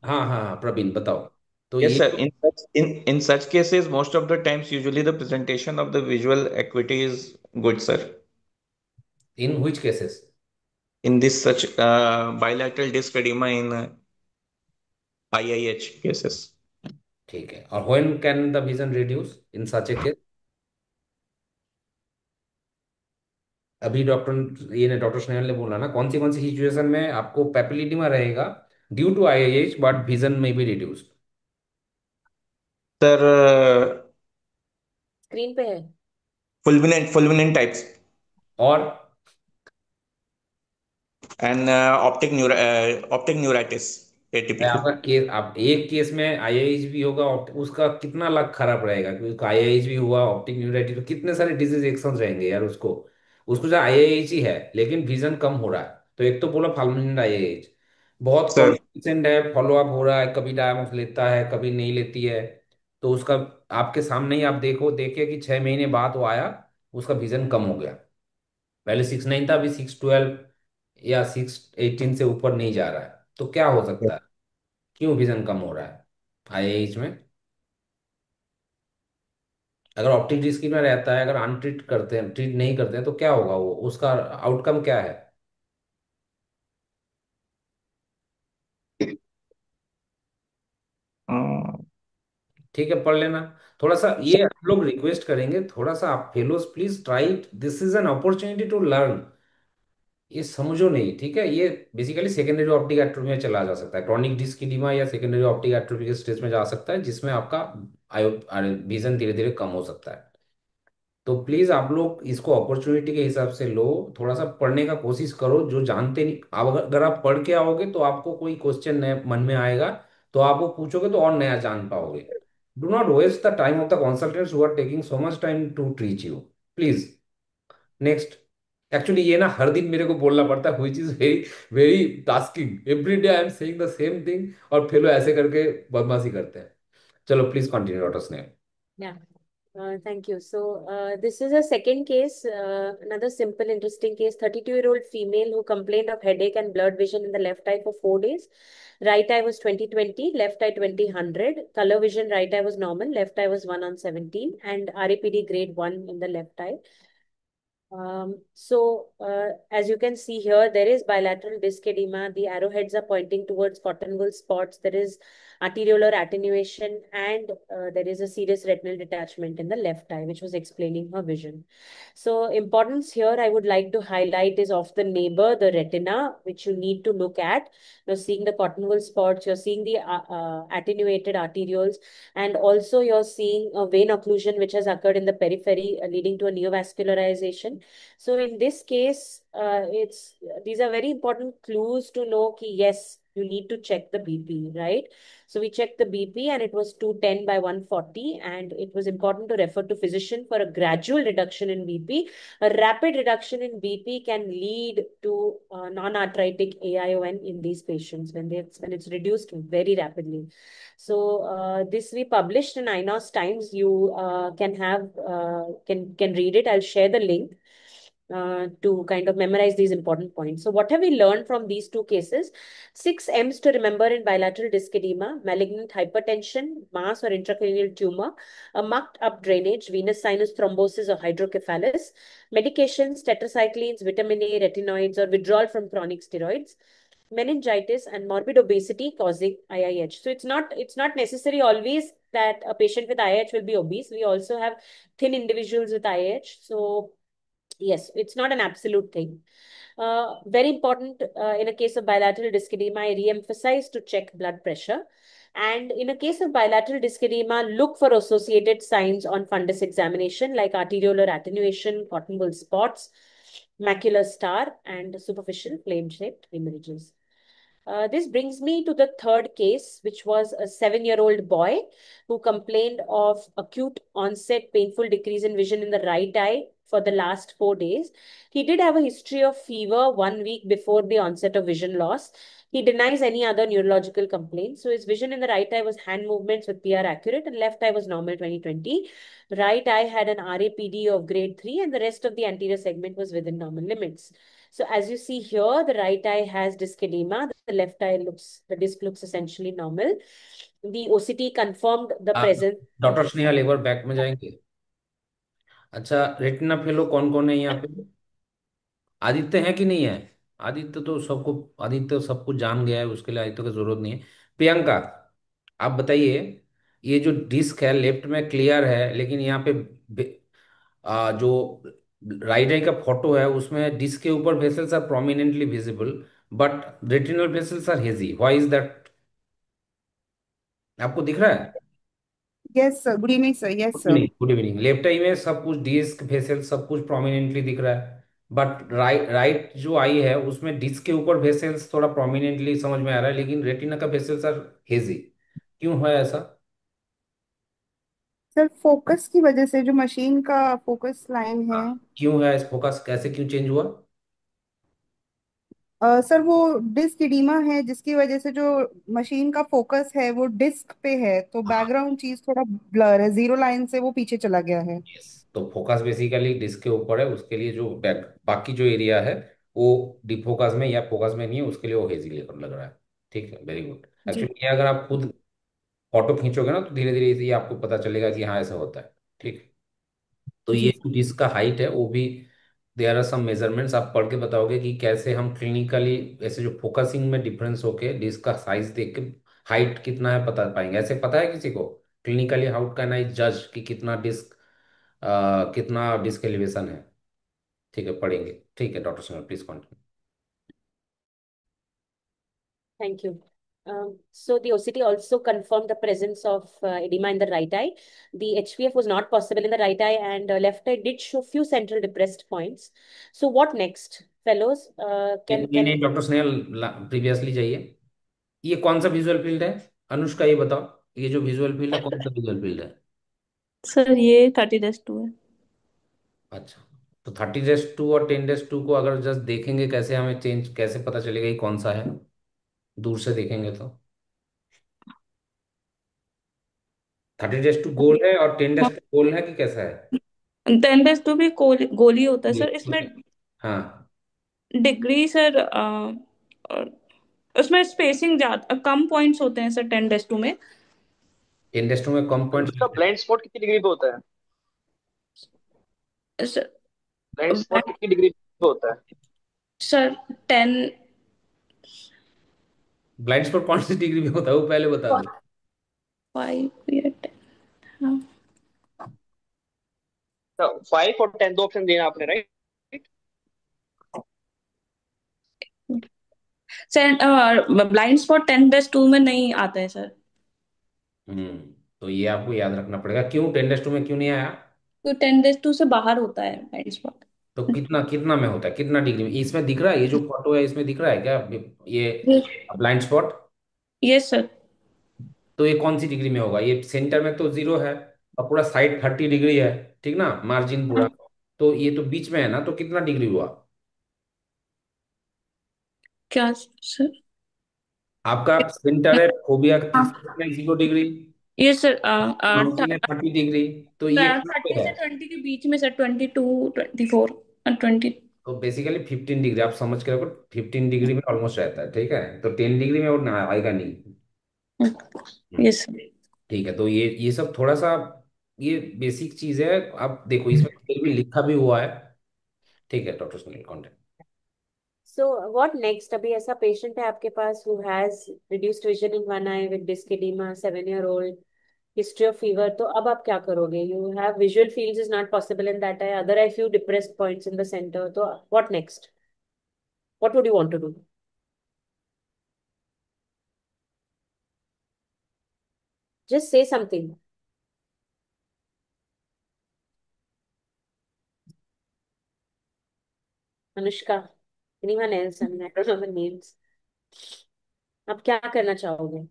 हाँ हाँ हाँ, प्रवीण बताओ। तो Yes, ये sir. तो In such cases, most of the times, usually the presentation of the visual acuity is good, sir. In which cases? In this such bilateral disc edema in IIH cases. ठीक है। और when can the vision reduce in such a case? अभी doctor ये ने doctor Snehal ने बोला ना, कौन सी सिचुएशन में आपको पेपिलिडिमा रहेगा ड्यू टू आईआईएच बट विजन में बी रिड्यूस्ड? Sir, स्क्रीन पे है। fulminant types और and optic neuritis atypical. आपका केस, आप एक केस में आईआईएच भी होगा, उसका कितना लक खराब रहेगा क्योंकि उसका आईआईएच भी हुआ, ऑप्टिक न्यूराइटिस, तो कितने सारे डिजीज एक साथ रहेंगे यार। उसको उसको जो आईआईएच ही है लेकिन विजन कम हो रहा है, तो एक तो बोला फुलमिनेंट आईएएच, बहुत कॉमन सर पेशेंट है, फॉलो अप हो रहा है, कभी डायमोस लेता है कभी नहीं लेती है। तो उसका आपके सामने ही आप देखो, देखिए कि 6 महीने बाद वो आया, उसका विजन कम हो गया। पहले 6.9 था, अभी 6.12 या 6.18 से ऊपर नहीं जा रहा है। तो क्या हो सकता है, क्यों विजन कम हो रहा है आईएएच में? अगर ऑप्टिक डिस्क में रहता है, अगर अनट्रीट करते हैं, ट्रीट नहीं करते हैं, तो क्या होगा, वो उसका आउटकम क्या है? ठीक है, पढ़ लेना थोड़ा सा, ये हम लोग रिक्वेस्ट करेंगे थोड़ा सा, आप fellows please try, this is an opportunity to learn. ये समझो नहीं, ठीक है? ये बेसिकली सेकेंडरी ऑप्टिक एट्रोफी में चला जा सकता है, क्रॉनिक डिस्क या सेकेंडरी ऑप्टिक एट्रोफी के स्टेज में जा सकता है, जिसमें आपका आयो विजन धीरे धीरे कम हो सकता है। तो प्लीज आप लोग इसको अपॉर्चुनिटी के हिसाब से लो, थोड़ा सा पढ़ने का कोशिश करो। जो जानते नहीं, आप अगर आप पढ़ के आओगे तो आपको कोई क्वेश्चन नया मन में आएगा, तो आप वो पूछोगे तो और नया जान पाओगे। Do not waste the time of the consultants who are taking so much time to teach you, please. Next. Actually ये ना हर दिन मेरे को बोलना पड़ता है, which is very very tasking, every day I am saying the same thing, और फेलो ऐसे करके बदमाशी करते हैं। चलो please continue doctor Sneh. Yeah. Thank you. So, this is a second case, another simple, interesting case. 32-year-old female who complained of headache and blurred vision in the left eye for 4 days. Right eye was 20/20, left eye 20/100. Color vision, right eye was normal, left eye was 1/17, and RAPD grade 1 in the left eye. As you can see here, there is bilateral disc edema. The arrowheads are pointing towards cotton wool spots. There is arteriolar attenuation, and there is a serious retinal detachment in the left eye, which was explaining her vision. So, importance here I would like to highlight is of the neighbor, the retina, which you need to look at. You're seeing the cotton wool spots, you're seeing the attenuated arterioles, and also you're seeing a vein occlusion which has occurred in the periphery, leading to a neovascularization. So in this case, it's these are very important clues to know ki yes, you need to check the BP, right? So we checked the BP and it was 210/140, and it was important to refer to physician for a gradual reduction in BP. A rapid reduction in BP can lead to non-arthritic AION in these patients when it's reduced very rapidly. So this we published in INOS Times. You can read it. I'll share the link to kind of memorize these important points. So what have we learned from these two cases? 6 M's to remember in bilateral disc edema: malignant hypertension, mass or intracranial tumor, a mucked up drainage, venous sinus thrombosis or hydrocephalus, medications, tetracyclines, vitamin A, retinoids, or withdrawal from chronic steroids, meningitis, and morbid obesity causing IIH. So it's not necessary always that a patient with IIH will be obese. We also have thin individuals with IIH. So yes, it's not an absolute thing. Very important in a case of bilateral disc edema, I re-emphasize to check blood pressure. And in a case of bilateral disc edema, look for associated signs on fundus examination like arteriolar attenuation, cotton wool spots, macular star, and superficial flame-shaped hemorrhages. This brings me to the third case, which was a 7-year-old boy who complained of acute onset painful decrease in vision in the right eye for the last 4 days. He did have a history of fever 1 week before the onset of vision loss. He denies any other neurological complaints. So his vision in the right eye was hand movements with PR accurate, and left eye was normal 20/20. Right eye had an RAPD of grade 3, and the rest of the anterior segment was within normal limits. So as you see here, the right eye has disc edema. The disc looks essentially normal. The OCT confirmed the presence of. Doctor Sneha एक बार back में जाएंगे? अच्छा, retina fellow कौन कौन है यहाँ पे? आदित्य है कि नहीं है? आदित्य तो सबको, आदित्य तो सब कुछ जान गया है, उसके लिए आदित्य की जरूरत नहीं है। प्रियंका, आप बताइए, ये जो डिस्क है लेफ्ट में क्लियर है, लेकिन यहाँ पे जो राइट आई का फोटो है उसमें डिस्क के ऊपर vessels are prominently visible, but retinal vessels are hazy, why is that? आपको दिख रहा है? Yes sir, good evening sir, yes good sir. Evening, good evening. Left eye में सब कुछ डिस्क वेसल सब कुछ प्रोमिनेंटली दिख रहा है, बट राइट राइट जो आई है उसमें डिस्क के ऊपर वेसल्स थोड़ा प्रोमिनेंटली समझ में आ रहा है, लेकिन रेटिना का वेसल्स आर हेजी। क्यों है ऐसा? सर फोकस की वजह से, जो मशीन का फोकस लाइन है। क्यों है इस फोकस, कैसे क्यों चेंज हुआ? सर वो डिस्क इडीमा है जिसकी वजह से जो मशीन का फोकस है वो डिस्क पे है, तो हाँ, बैकग्राउंड चीज थोड़ा ब्लर है, जीरो लाइन से वो पीछे चला गया है। यस। तो फोकस बेसिकली डिस्क के ऊपर है, उसके लिए जो बैक बाकी जो एरिया है वो डिफोकस में या फोकस में नहीं है, उसके लिए वो हेजी लग रहा है। ठीक है, वेरी गुड। जी एक्चुअली ये अगर आप खुद फोटो खींचोगे ना तो धीरे धीरे ये आपको पता चलेगा कि हाँ ऐसा होता है। ठीक है। तो ये जी जो डिस्क का हाइट है वो भी देयर आर सम मेजरमेंट्स, आप पढ़ के बताओगे कि कैसे हम क्लिनिकली ऐसे जो फोकसिंग में डिफरेंस होके डिस्क का साइज देख के हाइट कितना है बता पाएंगे। ऐसे पता है किसी को क्लिनिकली हाउ कैन आई जज कि कितना डिस्क एलिवेशन है? ठीक है, पढ़ेंगे। ठीक है doctor Sunil, please continue. Thank you. So the OCT also confirmed the presence of edema in the right eye. The HPF was not possible in the right eye, and left eye did show few central depressed points. So what next, fellows? नहीं Can नहीं doctor Snehal, previously जाइए। ये कौन सा visual field है? अनुष्का ये बताओ, ये जो विजुअल फील्ड है कौन सा विजुअल फील्ड है? सर, ये 30-2 है। अच्छा, तो 30-2 और 10-2 को अगर जस्ट देखेंगे कैसे हमें चेंज कैसे पता चलेगा ये कौन सा है? दूर से देखेंगे तो 30-2 गोल है और 10-2 गोल है कि कैसा है? 10-2 भी गोली होता है ये सर। ठीक इसमें है। हाँ, डिग्री सर, और उसमें स्पेसिंग ज्यादा कम पॉइंट्स होते हैं सर 10-2 में। 10-2 में कम पॉइंट्स उसका होते हैं। ब्लाइंड स्पॉट कितनी डिग्री पे होता है? सर, ब्लाइंड स्पॉट कितनी डिग्री पे होता है? सर 10। ब्लाइंड स्पॉट कौन सी डिग्री में होता है वो पहले बता दो। 5 या 10। हाँ 5 और 10 दो ऑप्शन दिए आपने, राइट? सर, ब्लाइंड स्पॉट 10-2 में नहीं आता है सर। हम्म, तो ये आपको याद रखना पड़ेगा। क्यों 10-2 में क्यों नहीं आया? तो 10-2 से बाहर होता है ब्लाइंड स्पॉट। तो कितना कितना में होता है, कितना डिग्री में? इसमें दिख रहा है, ये जो फोटो है इसमें दिख रहा है क्या ये ब्लाइंड स्पॉट? Yes sir. तो ये कौन सी डिग्री में होगा? ये सेंटर में तो 0 है और पूरा साइड 30 डिग्री है, ठीक ना, मार्जिन पूरा। तो ये तो बीच में है ना, तो कितना डिग्री हुआ? क्या सर? आपका सेंटर है phobia 0 degree, yes sir. Margin है 30 डिग्री, तो ये कहाँ पे 30 है? से 20 के बीच में सर, 22, 24 और 20। तो बेसिकली 15 डिग्री आप समझ के रखो, 15 डिग्री में ऑलमोस्ट रहता है। ठीक है, तो 10 डिग्री में वो ना आएगा नहीं। हम्म, यस सर। ठीक है। तो ये सब थोड़ा सा ये बेसिक चीज है। आप देखो इसमें फिर भी लिखा भी हुआ है। ठीक है doctor Sunil, contact. So what next? अभी ऐसा पेशेंट है आपके पास who has reduced vision in one eye with disc edema, 7-year-old, history of fever. तो अब आप क्या करोगे? You have visual fields is not possible in that eye. Other eye few depressed points in the center. तो what next? What would you want to do? Just say something. Anushka, anyone else? I mean, I don't know the names. आप क्या करना चाहोगे?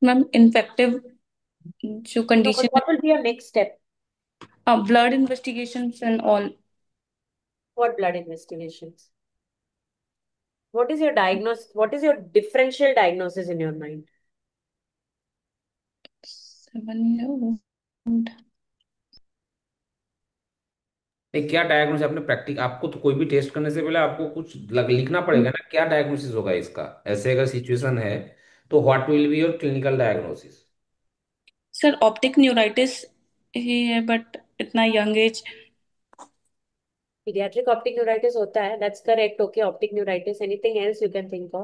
Ma'am, infective जो No, but condition what will be your next step? है, blood investigation and all. What blood investigations? What is your diagnosis? What is your differential diagnosis in your mind? 7 year old। नहीं, क्या diagnosis आपने प्रैक्टिक आपको तो कोई भी test करने से पहले आपको कुछ लिखना पड़ेगा ना, क्या डायग्नोसिस होगा इसका? ऐसे अगर सिचुएशन है तो what will be your clinical diagnosis? Sir, optic neuritis ही है, बट इतना young age. Pediatric optic neuritis होता है. That's correct. Okay, optic neuritis. Anything else you can think of?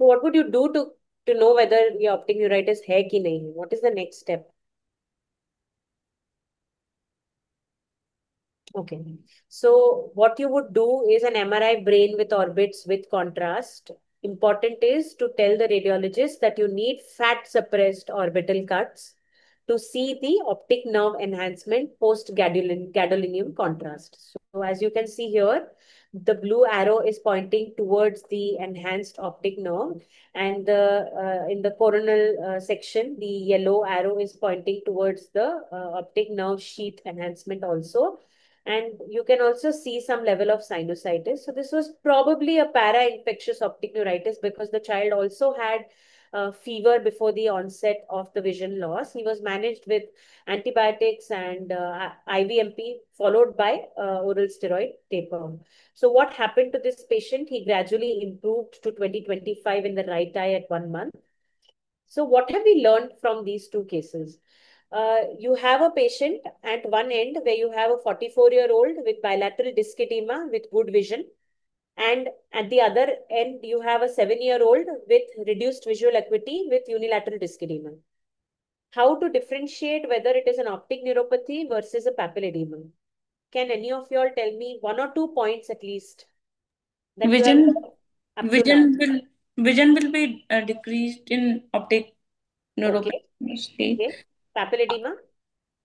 So what would you do to know whether ये optic neuritis है कि नहीं है? What is the next step? Okay. So what you would do is an MRI brain with orbits with contrast. Important is to tell the radiologist that you need fat suppressed orbital cuts to see the optic nerve enhancement post gadolinium contrast. So as you can see here, the blue arrow is pointing towards the enhanced optic nerve, and the in the coronal section, the yellow arrow is pointing towards the optic nerve sheath enhancement also. And you can also see some level of sinusitis. So this was probably a para-infectious optic neuritis because the child also had fever before the onset of the vision loss. He was managed with antibiotics and IVMP, followed by oral steroid taper. So what happened to this patient? He gradually improved to 20/25 in the right eye at 1 month. So what have we learned from these two cases? You have a patient at one end where you have a 44-year-old with bilateral disc edema with good vision. And at the other end, you have a 7-year-old with reduced visual acuity with unilateral disc edema. How to differentiate whether it is an optic neuropathy versus a papilledema? Can any of you all tell me one or two points at least that you have Vision, learned up to now? vision will vision will be decreased in optic Okay, neuropathy mostly. okay. Papilledema?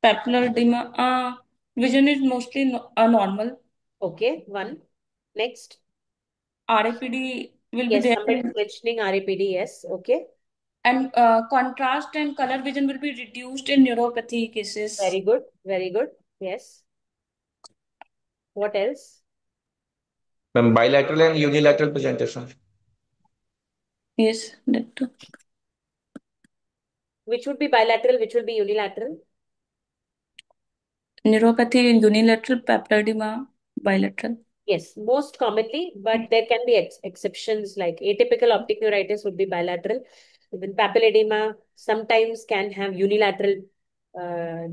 Papular edema, vision is mostly normal. Okay, one. Next. RAPD will be Yes, there, somebody is mentioning RAPD. Yes, okay. and contrast and color vision will be reduced in neuropathy cases. Very good, very good. Yes. What else? Bilateral and unilateral presentation. Yes, that too. Which would be bilateral, which will be unilateral? Neuropathy unilateral, papilledema bilateral. Yes, most commonly, but there can be exceptions like atypical optic neuritis would be bilateral. Even papilledema sometimes can have unilateral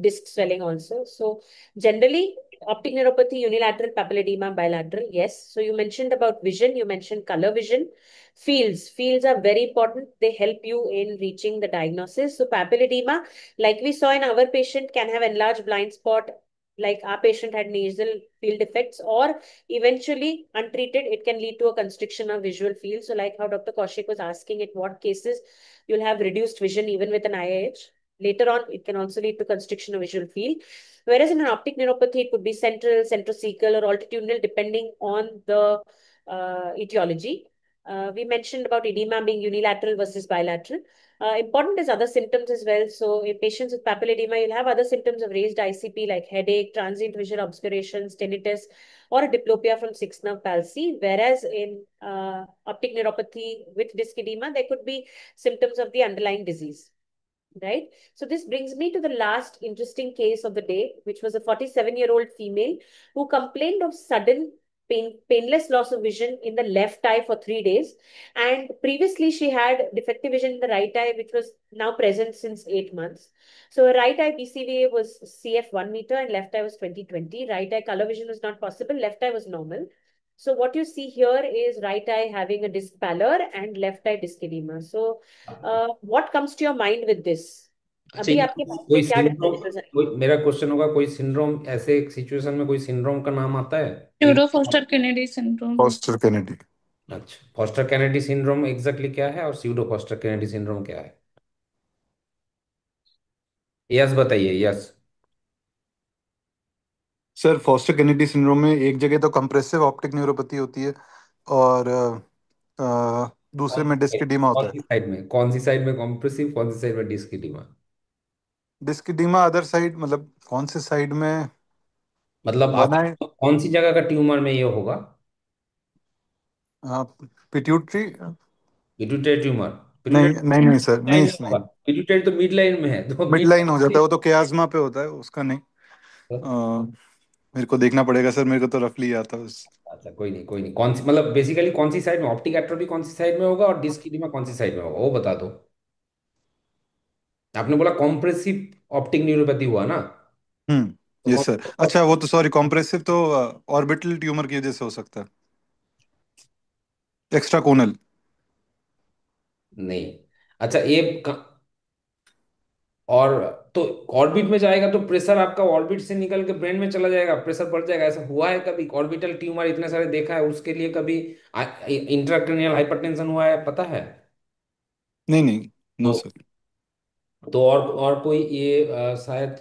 disc swelling also. So generally, optic neuropathy, unilateral, papilledema, bilateral. Yes. So you mentioned about vision, you mentioned color vision. Fields. Fields are very important. They help you in reaching the diagnosis. So papilledema, like we saw in our patient, can have enlarged blind spot, like our patient had nasal field defects, or eventually untreated it can lead to a constriction of visual field. So like how Dr. Kaushik was asking, in what cases you'll have reduced vision even with an IIH. Later on, it can also lead to constriction of visual field. Whereas in an optic neuropathy, it could be central, centrocecal, or altitudinal, depending on the etiology. We mentioned about edema being unilateral versus bilateral. Important is other symptoms as well. So in patients with papilledema, you'll have other symptoms of raised ICP like headache, transient visual obscurations, tinnitus, or a diplopia from sixth nerve palsy. Whereas in optic neuropathy with disc edema, there could be symptoms of the underlying disease. Right. So this brings me to the last interesting case of the day, which was a 47-year-old female who complained of sudden painless loss of vision in the left eye for 3 days. And previously she had defective vision in the right eye, which was now present since 8 months. So her right eye BCVA was CF 1 meter and left eye was 20/20. Right eye color vision was not possible. Left eye was normal. So what you see here is right eye having a disc pallor and left eye disc edema. So what comes to your mind with this? अच्छा, अभी ये आपके पास कोई में क्या syndrome, differences है? कोई मेरा क्वेश्चन होगा, कोई सिंड्रोम ऐसे एक सिचुएशन में कोई सिंड्रोम का नाम आता है? एक, Pseudo Foster Kennedy syndrome. Foster Kennedy. अच्छा, फॉस्टर कैनेडी सिंड्रोम एग्जैक्टली क्या है और स्यूडो फॉस्टर कैनेडी सिंड्रोम क्या है? यस बताइए, yes. Sir foster Kennedy syndrome में एक जगह तो कंप्रेसिव ऑप्टिक न्यूरोपैथी होती है और दूसरे में डिस्किडीमा कौन होता सी है। साइड में, कौन सी साइड में कॉम्प्रेसिव, कौन सी साइड में डिस्किडिमा? डिस्किडीमा अदर साइड, मतलब कौन से साइड में मतलब आप वन आई, कौन सी जगह का ट्यूमर में ये होगा? पिट्यूटरी। Pituitary tumour? नहीं पिट्यूटरी नहीं नहीं सर, लाइन नहीं में होगा? नहीं। पिट्यूटरी तो मिड लाइन में है, तो मिड मिड लाइन हो जाता है, लाइन। वो तो क्याज्मा पे होता है, उसका नहीं। मेरे को देखना पड़ेगा सर, मेरे को तो रफली आता है उस। अच्छा, कोई नहीं कोई नहीं, कौन सी मतलब बेसिकली कौन सी साइड में ऑप्टिक एट्रोफी, कौन सी साइड में होगा और डिस्किडिमा कौन सी साइड में होगा वो बता दो। आपने बोला कॉम्प्रेसिव ऑप्टिक न्यूरोपैथी हुआ ना? तो यस कौन सर। सा? अच्छा वो तो सॉरी, कॉम्प्रेसिव तो ऑर्बिटल ट्यूमर की वजह से हो सकता है, एक्स्ट्रा कोनल। नहीं। अच्छा, ये और तो ऑर्बिट में जाएगा तो प्रेशर आपका ऑर्बिट से निकल के ब्रेन में चला जाएगा, प्रेशर बढ़ जाएगा। ऐसा हुआ है कभी? ऑर्बिटल ट्यूमर इतने सारे देखा है, उसके लिए कभी इंट्राक्रैनियल हाइपरटेंशन हुआ है, पता है? नहीं नहीं, नो तो सर। और कोई ये शायद।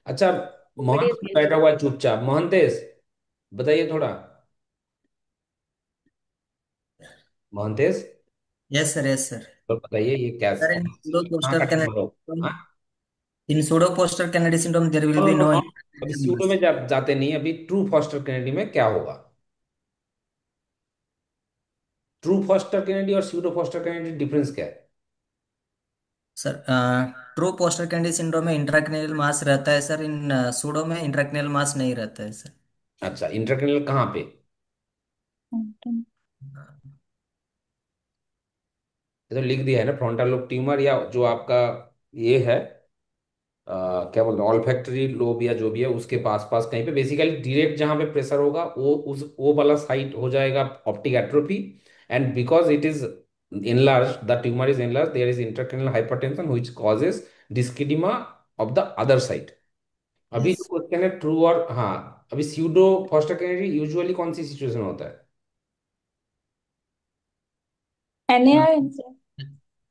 अच्छा, Somebody महंत has बैठा mentioned. हुआ है चुपचाप, महंतेश बताइए थोड़ा। मोहनतेज, यस सर, यस सर। तो बताइए ये क्या सर, कौन इन सी सूडो कहाँ का पोस्टर ट्यूमर हो? कैनेडी हाँ? in pseudo posture Kennedy syndrome there will no be no no no, अभी intracranial स्यूडो mass. में जाते नहीं, अभी ट्रू फॉस्टर कैनेडी में क्या होगा? ट्रू फॉस्टर कैनेडी और स्यूडो फॉस्टर कैनेडी डिफरेंस क्या है? Sir, true poster Kennedy syndrome में इंट्राक्रेनियल मास रहता है सर, इन सूडो में इंट्राक्रेनियल मास नहीं रहता है सर। अच्छा, इंट्राक्रैनियल कहाँ पे? ये तो लिख दिया है ना, फ्रंटल लोब ट्यूमर, या जो आपका ये है क्या बोलते हैं, ऑल्फैक्टरी लोब या जो भी है उसके पास पास कहीं पे, बेसिकली डायरेक्ट जहाँ पे प्रेशर होगा वो वाला साइट हो जाएगा optic atrophy. And because it is enlarged, the tumor is enlarged, there is intracranial hypertension which causes dyskidema of the other side। अभी जो यस। क्वेश्चन है ट्रू और हाँ, अभी स्यूडो फॉस्टर कैनेडी यूजुअली कौन सी सिचुएशन होता है? NAI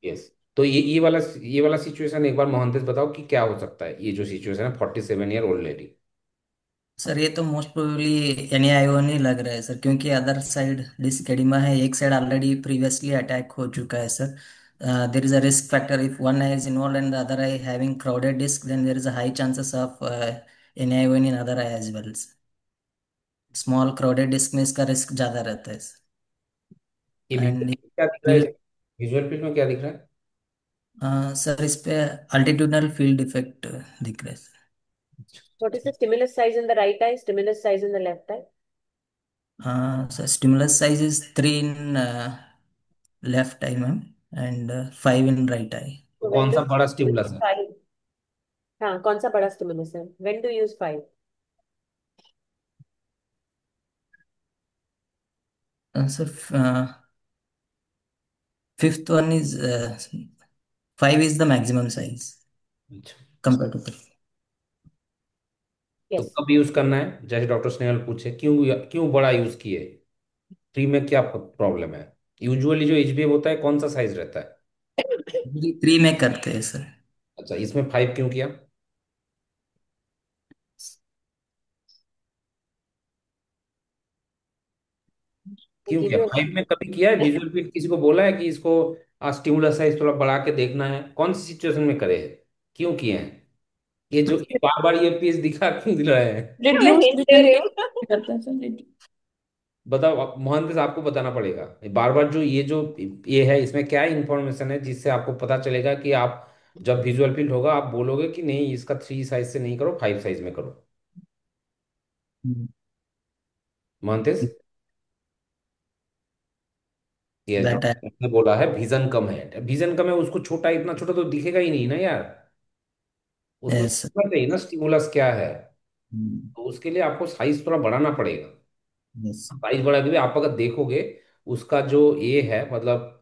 यस, तो ये वाला सिचुएशन एक बार मोहनतेज बताओ कि क्या हो सकता है, ये जो सिचुएशन है 47 ईयर ओल्ड लेडी। सर, ये तो मोस्ट प्रोबेबली एनएआईओ नहीं लग रहा है सर, क्योंकि अदर साइड डिस्केडिमा है, एक साइड ऑलरेडी प्रीवियसली अटैक हो चुका है sir. There is a risk factor if one eye is involve and the other eye having crowded disc, then there is a high chances of NAION in other eye as well. Small crowded disc में इसका risk ज्यादा रहता है ये visual and क्या दिख रहा है? विजुअल फील्ड में क्या दिख रहा है? सर, इस पे अल्टीट्यूडनल फील्ड इफेक्ट दिख रहा है sir. What is the stimulus size in the right eye, stimulus size in the left eye? So stimulus size is 3 in left eye, ma'am, and 5 in right eye. तो So when कौन do सा बड़ा you use stimulus है? five? हाँ, कौन सा बड़ा stimulus है? When do you use five? So fifth one is 5 is the maximum size अच्छा, compared to 3. तो Yes. कब यूज करना है, जैसे डॉक्टर स्नेहल पूछे क्यों क्यों बड़ा यूज किए, फ्री में क्या प्रॉब्लम है? यूजुअली जो एचबीएफ होता है कौन सा साइज रहता है? 3 में करते हैं सर। अच्छा, इसमें 5 क्यों किया? क्यों Give किया you 5 में? कभी किया है विजुअल फील्ड, किसी को बोला है कि इसको स्टिमुलस साइज थोड़ा बढ़ा के देखना है? कौन सी सिचुएशन में करे हैं, क्यों किए हैं? ये जो बार बार ये पीस दिखा क्यों दिल रहे हैं? मैं रिड्यूस हिंट दे विजन रही के हूँ। करता है सर। बताओ मोहन, आपको बताना पड़ेगा बार बार जो ये है, इसमें क्या इंफॉर्मेशन है जिससे आपको पता चलेगा कि आप जब विजुअल फील्ड होगा आप बोलोगे कि नहीं इसका 3 साइज से नहीं करो, 5 साइज में करो। मोहनतेज, ये दैट है। डॉक्टर ने बोला है विजन कम है, विजन कम है, उसको छोटा, इतना छोटा तो दिखेगा ही नहीं ना यार, उसको यस। समझना चाहिए ना स्टिमुलस क्या है। तो उसके लिए आपको साइज थोड़ा बढ़ाना पड़ेगा। यस। साइज बढ़ा के भी आप अगर देखोगे उसका जो ये है, मतलब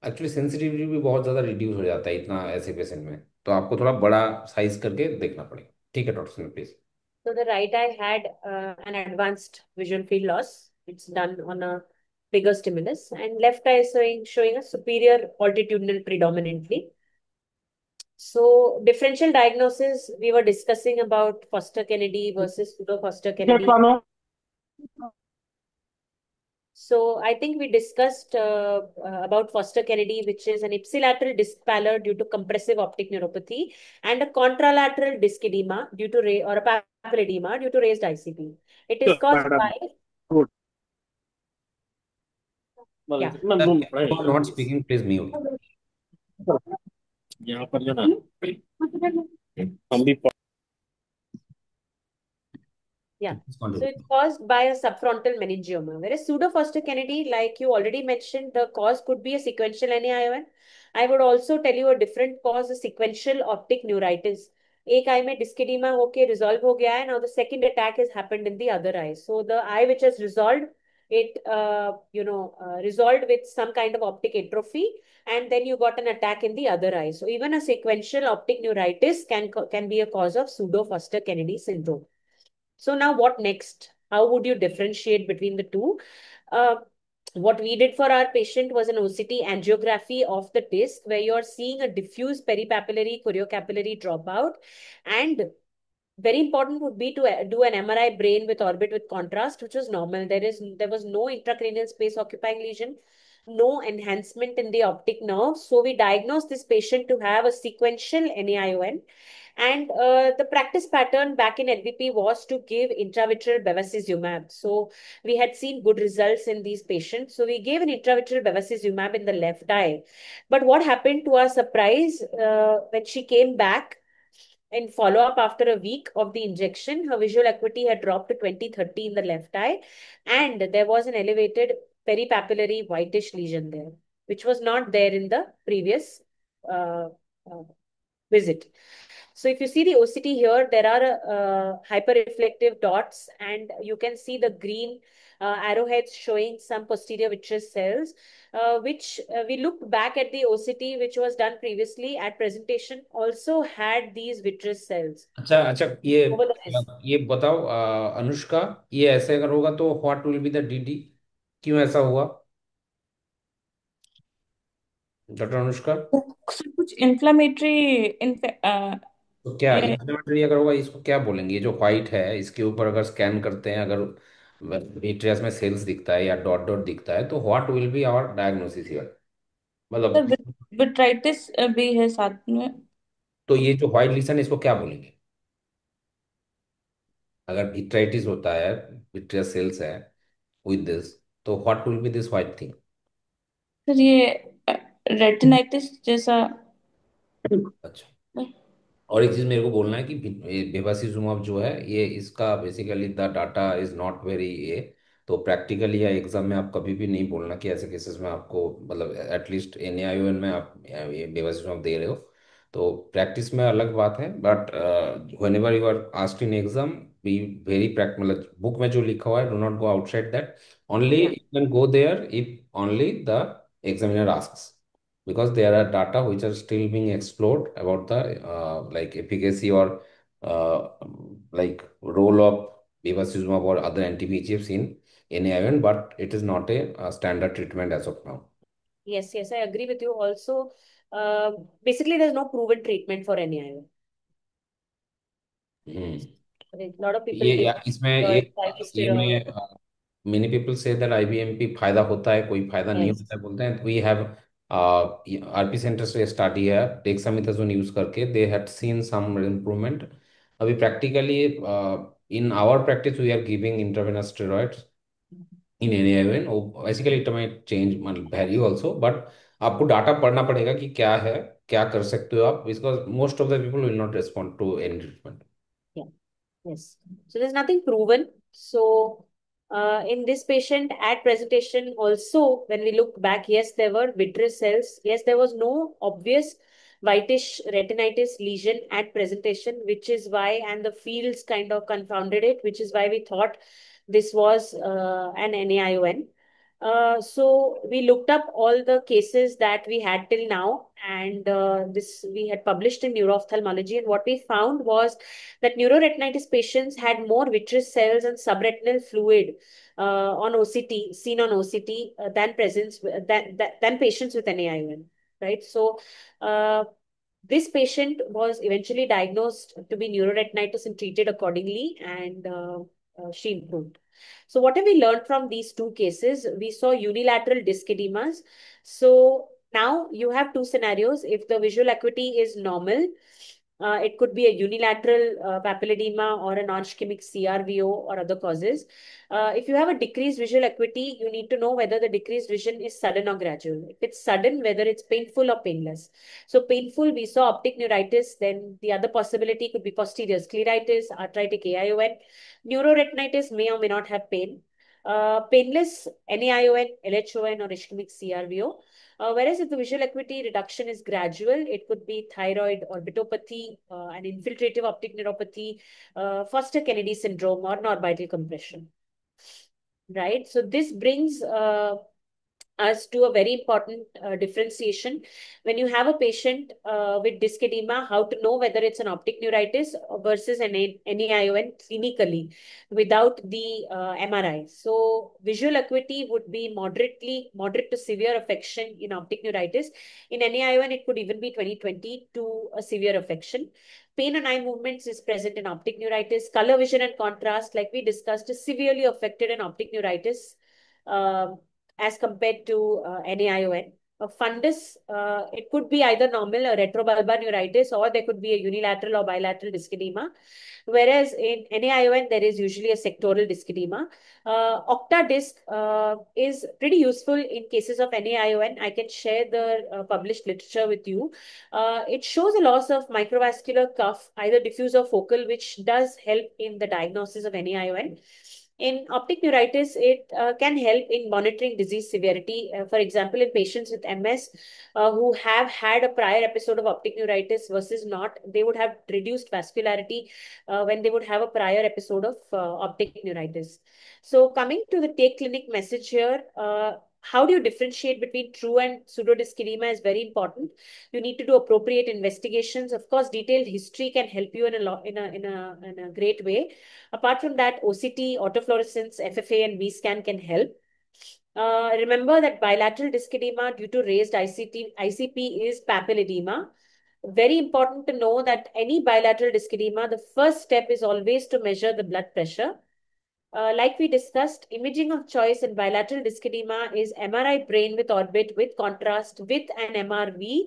एक्चुअली सेंसिटिविटी भी बहुत ज़्यादा रिड्यूस हो जाता है इतना ऐसे पेशेंट में, तो आपको थोड़ा बड़ा साइज करके देखना पड़ेगा। ठीक है डॉक्टर साहब please. So the right eye had an advanced visual field loss. It's done on a bigger stimulus, and left eye is showing a superior altitudinal predominantly. So differential diagnosis, we were discussing about Foster Kennedy versus pseudo Foster Kennedy. So I think we discussed about Foster Kennedy, which is an ipsilateral disc pallor due to compressive optic neuropathy, and a contralateral disc edema due to or a papilledema due to raised ICP. It is caused by yeah. Not speaking, please mute. यहाँ पर जो ना हम भी Yeah. So it's caused by a subfrontal meningioma. Whereas pseudo-Foster Kennedy, like you already mentioned, the cause could be a sequential NAION. I would also tell you a different cause, a sequential optic neuritis. एक eye में dyskidema होके resolve हो गया है. Now the second attack has happened in the other eye. So the eye which has resolved, it resolved with some kind of optic atrophy, and then you got an attack in the other eye. So even a sequential optic neuritis can be a cause of pseudo-Foster Kennedy syndrome. So now what next? How would you differentiate between the two? Uh, what we did for our patient was an OCT angiography of the disc where you're seeing a diffuse peripapillary choriocapillary dropout. And very important would be to do an MRI brain with orbit with contrast, which was normal. There was no intracranial space occupying lesion. no enhancement in the optic nerve. So we diagnosed this patient to have a sequential NAION. And the practice pattern back in LVP was to give intravitreal bevacizumab. So we had seen good results in these patients. So we gave an intravitreal bevacizumab in the left eye. But what happened to our surprise when she came back in follow up after a week of the injection, her visual acuity had dropped to 20/30 in the left eye, and there was an elevated peripapillary whitish lesion there, which was not there in the previous uh, uh, visit. So if you see the OCT here, there are hyperreflective dots, and you can see the green arrowheads showing some posterior vitreous cells, which we looked back at the OCT, which was done previously at presentation, also had these vitreous cells अच्छा अच्छा, over the disc. ये बताओ अनुष्का, ये ऐसे अगर होगा तो what will be the DD, क्यों ऐसा हुआ डॉक्टर अनुष्का? कुछ इन्फ्लामेटरी तो क्या इन्फ्लेमेटरी अगर होगा इसको क्या बोलेंगे? ये जो व्हाइट है इसके ऊपर अगर स्कैन करते हैं, अगर विट्रियस में सेल्स दिखता है या डॉट डॉट दिखता है, तो what will be our diagnosis here? मतलब सर विट्राइटिस भी है साथ में। तो ये जो व्हाइट लीसन है इसको क्या बोलेंगे? अगर विट्राइटिस होता है, विट्रियस सेल्स है विद दिस, तो what will B this white thing? Sir ये रेटिनाइटिस जैसा। अच्छा, और एक चीज मेरे को बोलना है कि बेबासिजुमाब जो है ये इसका basically the data is not very ये, तो प्रैक्टिकली या एग्जाम में आप कभी भी नहीं बोलना कि ऐसे केसेस में आपको मतलब एटलीस्ट एनएआईओएन में आप ये बेबासिजुमाब दे रहे हो। तो प्रैक्टिस में अलग बात है, but whenever you are asked in exam be very practical, मतलब बुक में जो लिखा हुआ है do not go outside that, only Yeah. You can go there if only the examiner asks, because there are data which are still being explored about the like efficacy or uh, like role of bevacizumab or other anti-VEGFs in NAION, but it is not a standard treatment as of now. Yes, yes, I agree with you. Also, uh, basically, there's no proven treatment for NAIO. Hmm. A lot of people ये give इसमें steroid, एक ये steroid. में many people say that IBMP फायदा होता है, कोई फायदा नहीं Yes. होता है बोलते हैं। वी हैव आरपी सेंटर से स्टडी है डेक्सामेथासोन यूज करके, they had seen some improvement. अभी practically in our practice we are giving intravenous steroids in anyone, basically it might change मतलब वैरी ऑल्सो, बट आपको डाटा पढ़ना पड़ेगा कि क्या है, क्या कर सकते हो आप, because most of the people will not respond to any treatment. Yeah. Yes. So there's nothing proven. So in this patient at presentation also, when we look back, yes, there were vitreous cells. Yes, there was no obvious whitish retinitis lesion at presentation, which is why, and the fields kind of confounded it, which is why we thought this was an NAION. So we looked up all the cases that we had till now, and this we had published in Neuro-ophthalmology, and what we found was that neuroretinitis patients had more vitreous cells and subretinal fluid on OCT, seen on OCT, than patients with NAION, right? So this patient was eventually diagnosed to be neuroretinitis and treated accordingly, and she improved. So what have we learned from these two cases? We saw unilateral disc edemas. So now you have two scenarios. If the visual acuity is normal, it could be a unilateral papilledema or a non-ischemic CRVO or other causes. If you have a decreased visual acuity, you need to know whether the decreased vision is sudden or gradual. If it's sudden, whether it's painful or painless. So painful, we saw optic neuritis. Then the other possibility could be posterior scleritis, arthritic AION. Neuroretinitis may or may not have pain. Painless NAION, LHON, or ischemic CRVO. Whereas if the visual acuity reduction is gradual, it could be thyroid orbitopathy, an infiltrative optic neuropathy, Foster Kennedy syndrome, or orbital compression. Right. So this brings us to a very important differentiation. When you have a patient with disc edema, how to know whether it's an optic neuritis versus an NAION clinically without the MRI. So visual acuity would be moderate to severe affection in optic neuritis. In NAION, it could even be 20/20 to a severe affection. Pain and eye movements is present in optic neuritis. Color vision and contrast, like we discussed, is severely affected in optic neuritis. as compared to NAION. A fundus, it could be either normal or retrobulbar neuritis, or there could be a unilateral or bilateral disc edema. Whereas in NAION, there is usually a sectoral disc edema. Octa disc is pretty useful in cases of NAION. I can share the published literature with you. It shows a loss of microvascular cuff, either diffuse or focal, which does help in the diagnosis of NAION. In optic neuritis, it can help in monitoring disease severity. For example, in patients with MS who have had a prior episode of optic neuritis versus not, they would have reduced vascularity when they would have a prior episode of optic neuritis. So coming to the take clinic message here, how do you differentiate between true and pseudodisc edema is very important. You need to do appropriate investigations. Of course, detailed history can help you in a great way. Apart from that, OCT, autofluorescence, FFA, and V-scan can help. Remember that bilateral disc edema due to raised ICP is papilledema. Very important to know that any bilateral disc edema, the first step is always to measure the blood pressure. Like we discussed, imaging of choice in bilateral disc edema is MRI brain with orbit with contrast with an MRV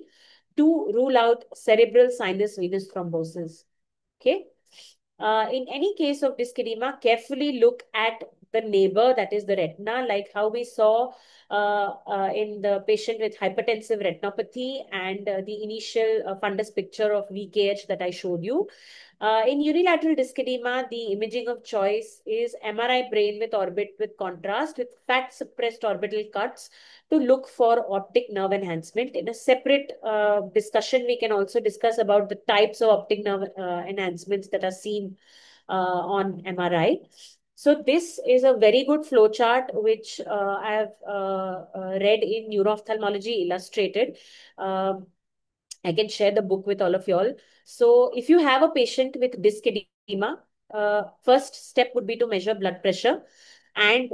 to rule out cerebral sinus venous thrombosis. Okay. In any case of disc edema, carefully look at the neighbor, that is the retina, like how we saw in the patient with hypertensive retinopathy and the initial fundus picture of VKH that I showed you. In unilateral disc edema, the imaging of choice is MRI brain with orbit with contrast with fat suppressed orbital cuts to look for optic nerve enhancement. In a separate discussion, we can also discuss about the types of optic nerve enhancements that are seen on MRI. So this is a very good flowchart, which I have read in Neuro-Ophthalmology Illustrated. I can share the book with all of y'all. So if you have a patient with disc edema, first step would be to measure blood pressure and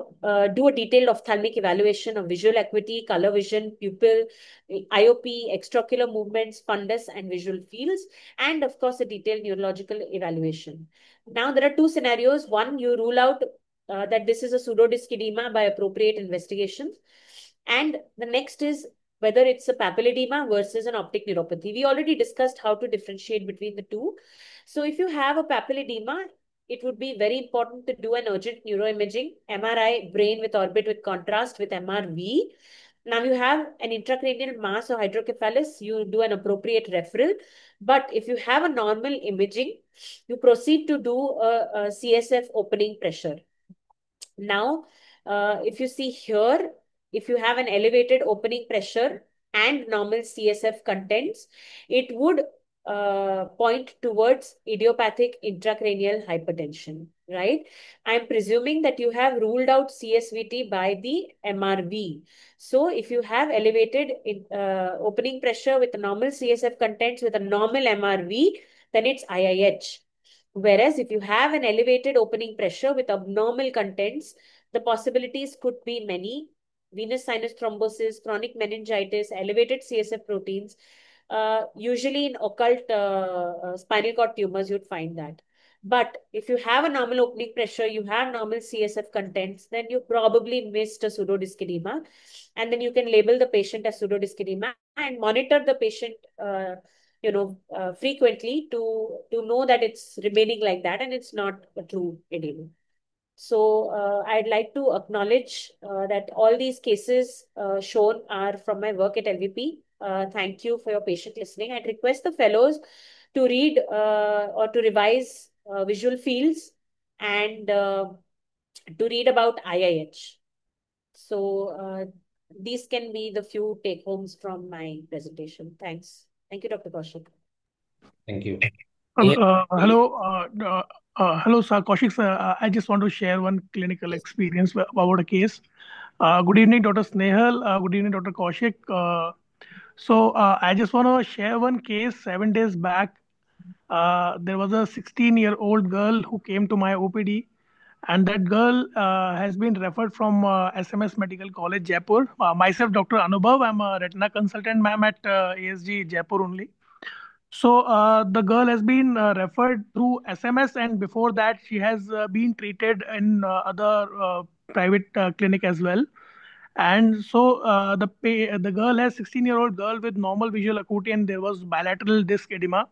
do a detailed ophthalmic evaluation of visual acuity, color vision, pupil, IOP, extraocular movements, fundus, and visual fields, and of course, a detailed neurological evaluation. Now, there are two scenarios. One, you rule out that this is a pseudodisc edema by appropriate investigations. And the next is whether it's a papilledema versus an optic neuropathy. We already discussed how to differentiate between the two. So if you have a papilledema, it would be very important to do an urgent neuroimaging, MRI, brain with orbit with contrast with MRV. Now you have an intracranial mass or hydrocephalus, you do an appropriate referral. But if you have a normal imaging, you proceed to do a CSF opening pressure. Now, if you see here, if you have an elevated opening pressure and normal CSF contents, it would point towards idiopathic intracranial hypertension, right? I'm presuming that you have ruled out CSVT by the MRV. So if you have elevated opening pressure with a normal CSF contents with a normal MRV, then it's IIH. Whereas if you have an elevated opening pressure with abnormal contents, the possibilities could be many. Venous sinus thrombosis, chronic meningitis, elevated CSF proteins. Usually in occult spinal cord tumors, you'd find that. But if you have a normal opening pressure, you have normal CSF contents, then you probably missed a pseudodisc edema. And then you can label the patient as pseudodisc edema and monitor the patient frequently to know that it's remaining like that and it's not a true edema. So I'd like to acknowledge that all these cases shown are from my work at LVP. Thank you for your patient listening. I'd request the fellows to read or to revise visual fields and to read about IIH. So these can be the few take homes from my presentation. Thanks. Thank you, Dr. Kaushik. Thank you. Hello, sir. Kaushik, sir. I just want to share one clinical experience about a case. Good evening, Dr. Snehal. Good evening, Dr. Kaushik. I just want to share one case. 7 days back, there was a 16-year-old girl who came to my OPD, and that girl has been referred from SMS Medical College, Jaipur. Myself, Dr. Anubhav, I'm a retina consultant, ma'am, at ASG Jaipur only. So the girl has been referred through SMS, and before that, she has been treated in other private clinic as well. And so the girl has 16-year-old girl with normal visual acuity, and there was bilateral disc edema.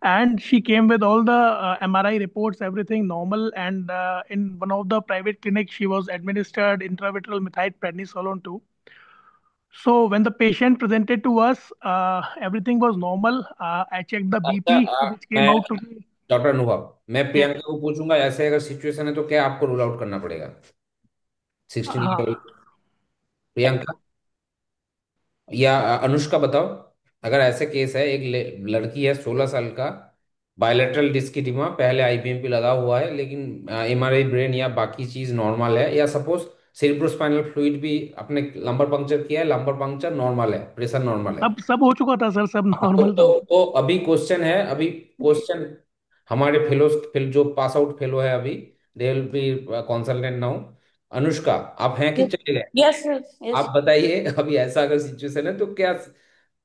And she came with all the MRI reports, everything normal. And in one of the private clinics, she was administered intravitreal methylprednisolone too. So when the patient presented to us, everything was normal. I checked the अच्छा, BP, which came मैं out to be. Doctor अनुभव, मैं Yes. Priyanka को पूछूंगा ऐसे अगर situation है तो क्या आपको रूल आउट करना पड़ेगा? 16 ईयर हाँ, ओल्ड प्रियंका या अनुष्का बताओ। अगर ऐसे केस है, एक लड़की है 16 साल का, बायलेटरल डिस्क एडिमा, पहले आईपीएमपी लगा हुआ है लेकिन एमआरआई ब्रेन या बाकी चीज नॉर्मल है, या सपोज सेरिब्रोस्पाइनल फ्लूइड भी अपने लंबर पंक्चर किया है, लंबर पंक्चर नॉर्मल है, प्रेशर नॉर्मल है। सब हो चुका था सर, सब हाँ, तो नॉर्मल था। तो अभी क्वेश्चन है, अभी क्वेश्चन हमारे फेलोज जो पास आउट फेलो है अभी, they will be consultant now. Anushka, आप हैं कि चले गए? Yes sir, yes. आप बताइए अभी ऐसा अगर सिचुएशन है तो क्या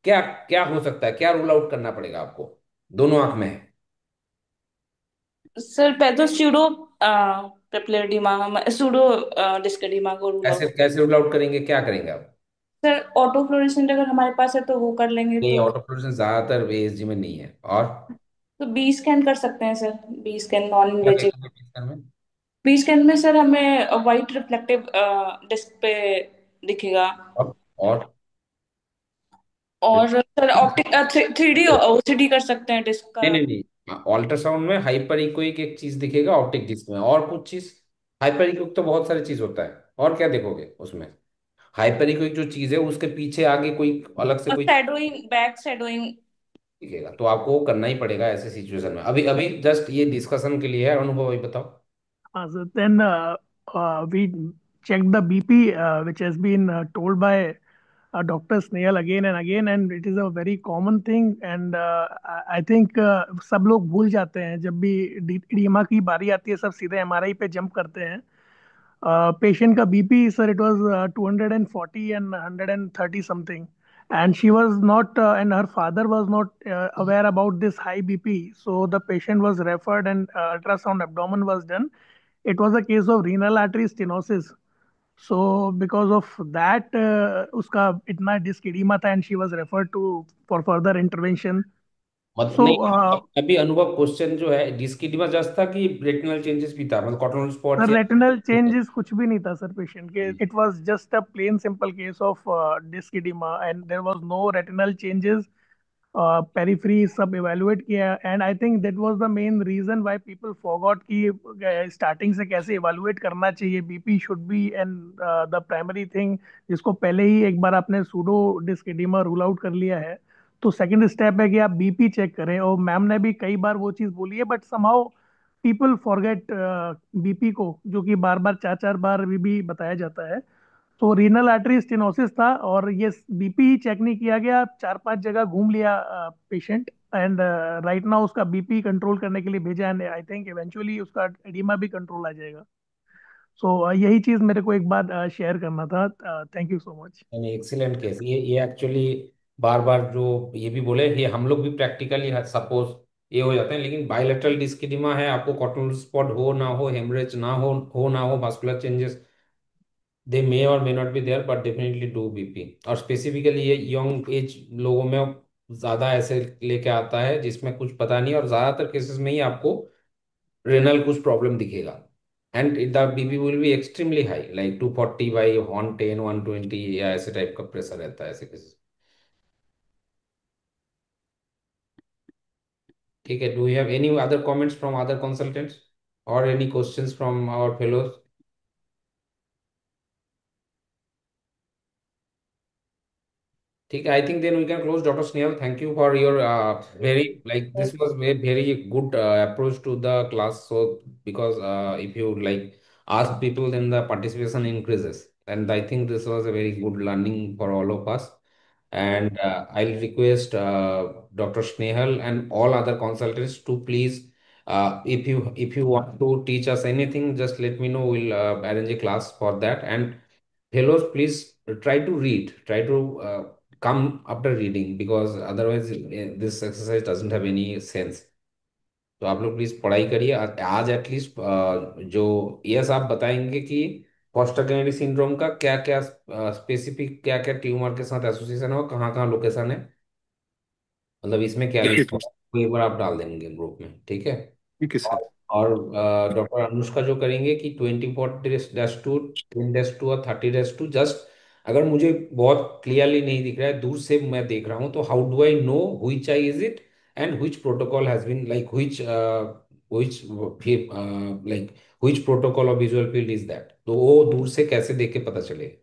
क्या क्या हो सकता है, क्या रूल आउट करना पड़ेगा आपको? दोनों आंख में है। सर पहले तो सूडो पेप्लेडिमा, सूडो डिस्केडिमा को रूल कैसे आउट। कैसे रूल आउट करेंगे, क्या करेंगे आप? सर ऑटो फ्लोरेसेंट अगर हमारे पास है तो वो कर लेंगे, ये तो ऑटोफ्लोरेसेंस ज्यादातर एएसजी में नहीं है। और बी स्कैन कर सकते हैं सर, बी स्कैन नॉन क्या इन्वेजिव। देखेंगे पिक्चर में? बी स्कैन में सर हमें वाइट रिफ्लेक्टिव डिस्क पे दिखेगा। और और सर ऑप्टिक 3D ओसीडी कर सकते हैं डिस्क का। नहीं नहीं नहीं, अल्ट्रासाउंड में हाइपर इकोइक एक चीज दिखेगा ऑप्टिक डिस्क में, और कुछ चीज? हाइपर इकोइक तो बहुत सारी चीज होता है, और क्या देखोगे उसमें? हाइपर इकोइक जो चीज है उसके पीछे आगे कोई अलग से और कोई शैडोइंग, बैक शैडोइंग। दिखेगा, तो आपको वो करना ही पड़ेगा ऐसे सिचुएशन में। अभी अभी जस्ट ये डिस्कशन के लिए है। अनुभव अभी बताओ। So then we checked the BP, which has been told by Dr. Snehal again and again, and it is a very common thing. And I think सब लोग भूल जाते हैं जब भी edema की बारी आती है, सब सीधे एमआरआई पे जंप करते हैं। Patient का BP, sir, it was 240 and 130 something, and she was not, and her father was not aware about this high BP. So the patient was referred, and ultrasound abdomen was done. It was a case of renal artery stenosis. So because of that, उसका इतना disc edema था, and she was referred to for further intervention. मत So नहीं, अभी अनुभव question जो है disc oedema just था कि रेटिनल चेंजेस भी था, मतलब कॉटन the स्पॉट्स या? retinal changes कुछ भी नहीं था सर पेशेंट के. It was just a plain simple case of disc edema, and there was no retinal changes. Periphery सब evaluate किया, and I think that was the main reason why people forgot कि starting से कैसे evaluate करना चाहिए. BP should be and the primary thing, जिसको पहले ही एक बार आपने pseudo disc oedema rule out कर लिया है, तो सेकंड स्टेप है कि आप बीपी चेक करें. और मैम ने भी कई बार वो चीज़ बोली है, but somehow people forget BP को, जो कि बार बार चार चार बार भी बताया जाता है. तो रीनल आर्टरी स्टेनोसिस था, और ये बीपी ही चेक नहीं किया गया, चार पांच जगह घूम लिया पेशेंट. एंड राइट नाउ उसका बीपी कंट्रोल करने के लिए भेजा, एंड आई थिंक इवेंचुअली उसका एडिमा भी कंट्रोल आ जाएगा. सो यही चीज मेरे को एक बार शेयर करना था. Thank you so much. नहीं, एक्सीलेंट केस। ये एक्चुअली बार बार जो ये भी बोले, ये हम लोग भी प्रैक्टिकली सपोज ये हो जाते हैं, लेकिन बायलेटरल डिस्क एडिमा है, आपको कॉटन स्पॉट हो ना हो, हेमरेज ना हो ना हो, vascular changes they may or may not be there, but definitely do BP. और स्पेसिफिकली ये यंग एज लोगों में ज्यादा ऐसे लेके आता है जिसमें कुछ पता नहीं, और ज्यादातर केसेस में ही आपको रेनल कुछ प्रॉब्लम दिखेगा, and the BP will be extremely high, like 240/110 120, या ऐसे टाइप का प्रेशर रहता है ऐसे केसेस। ठीक है, do you have any other comments from other consultants और any questions from our fellows? ठीक है, I think then we can close. Doctor Snehal, thank you for your very, like this was very good approach to the class, so because if you like ask people, then the participation increases, and I think this was a very good learning for all of us. And I'll request Dr. Snehal and all other consultants to please, if you want to teach us anything, just let me know, we'll arrange a class for that. And fellows, please try to read, try to come after reading, because otherwise this exercise doesn't have any sense. तो आप लोग please पढ़ाई करिए आज at least. जो yes आप बताएंगे कि फॉस्टर केनेडी सिंड्रोम का क्या क्या स्पेसिफिक, क्या क्या ट्यूमर के साथ एसोसिएशन है और कहाँ कहाँ लोकेशन है, मतलब इसमें क्या ठीक लिखा है हुआ है, वो एक बार आप डाल देंगे ग्रुप में, ठीक है। ठीक है सर। और डॉक्टर अनुष्का जो करेंगे कि 24 डैश टू, 10 डैश टू और 30 डैश टू, जस्ट अगर मुझे बहुत क्लियरली नहीं दिख रहा है, दूर से मैं देख रहा हूँ, तो how do I know which eye is it and which protocol has been like which like which protocol of visual field is that, तो वो दूर से कैसे देख के पता चलेगा,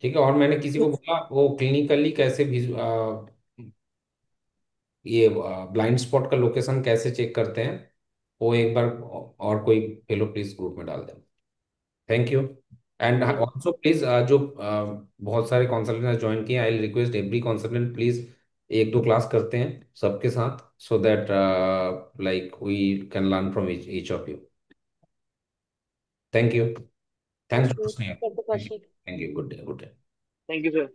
ठीक है। और मैंने किसी को बोला वो क्लिनिकली कैसे ये ब्लाइंड स्पॉट का लोकेशन कैसे चेक करते हैं, वो एक बार और कोई फेलो प्लीज ग्रुप में डाल दें। Thank you. And also please जो बहुत सारे कॉन्सल्टेंट ज्वाइन किए, I request every consultant please एक दो क्लास करते हैं सबके साथ, so that like we can learn from each of you. Thank you. Thanks Thank doctor you, Sneha. Dr. Thank you. Kaushik. Thank you. Good day, good day. Thank you sir.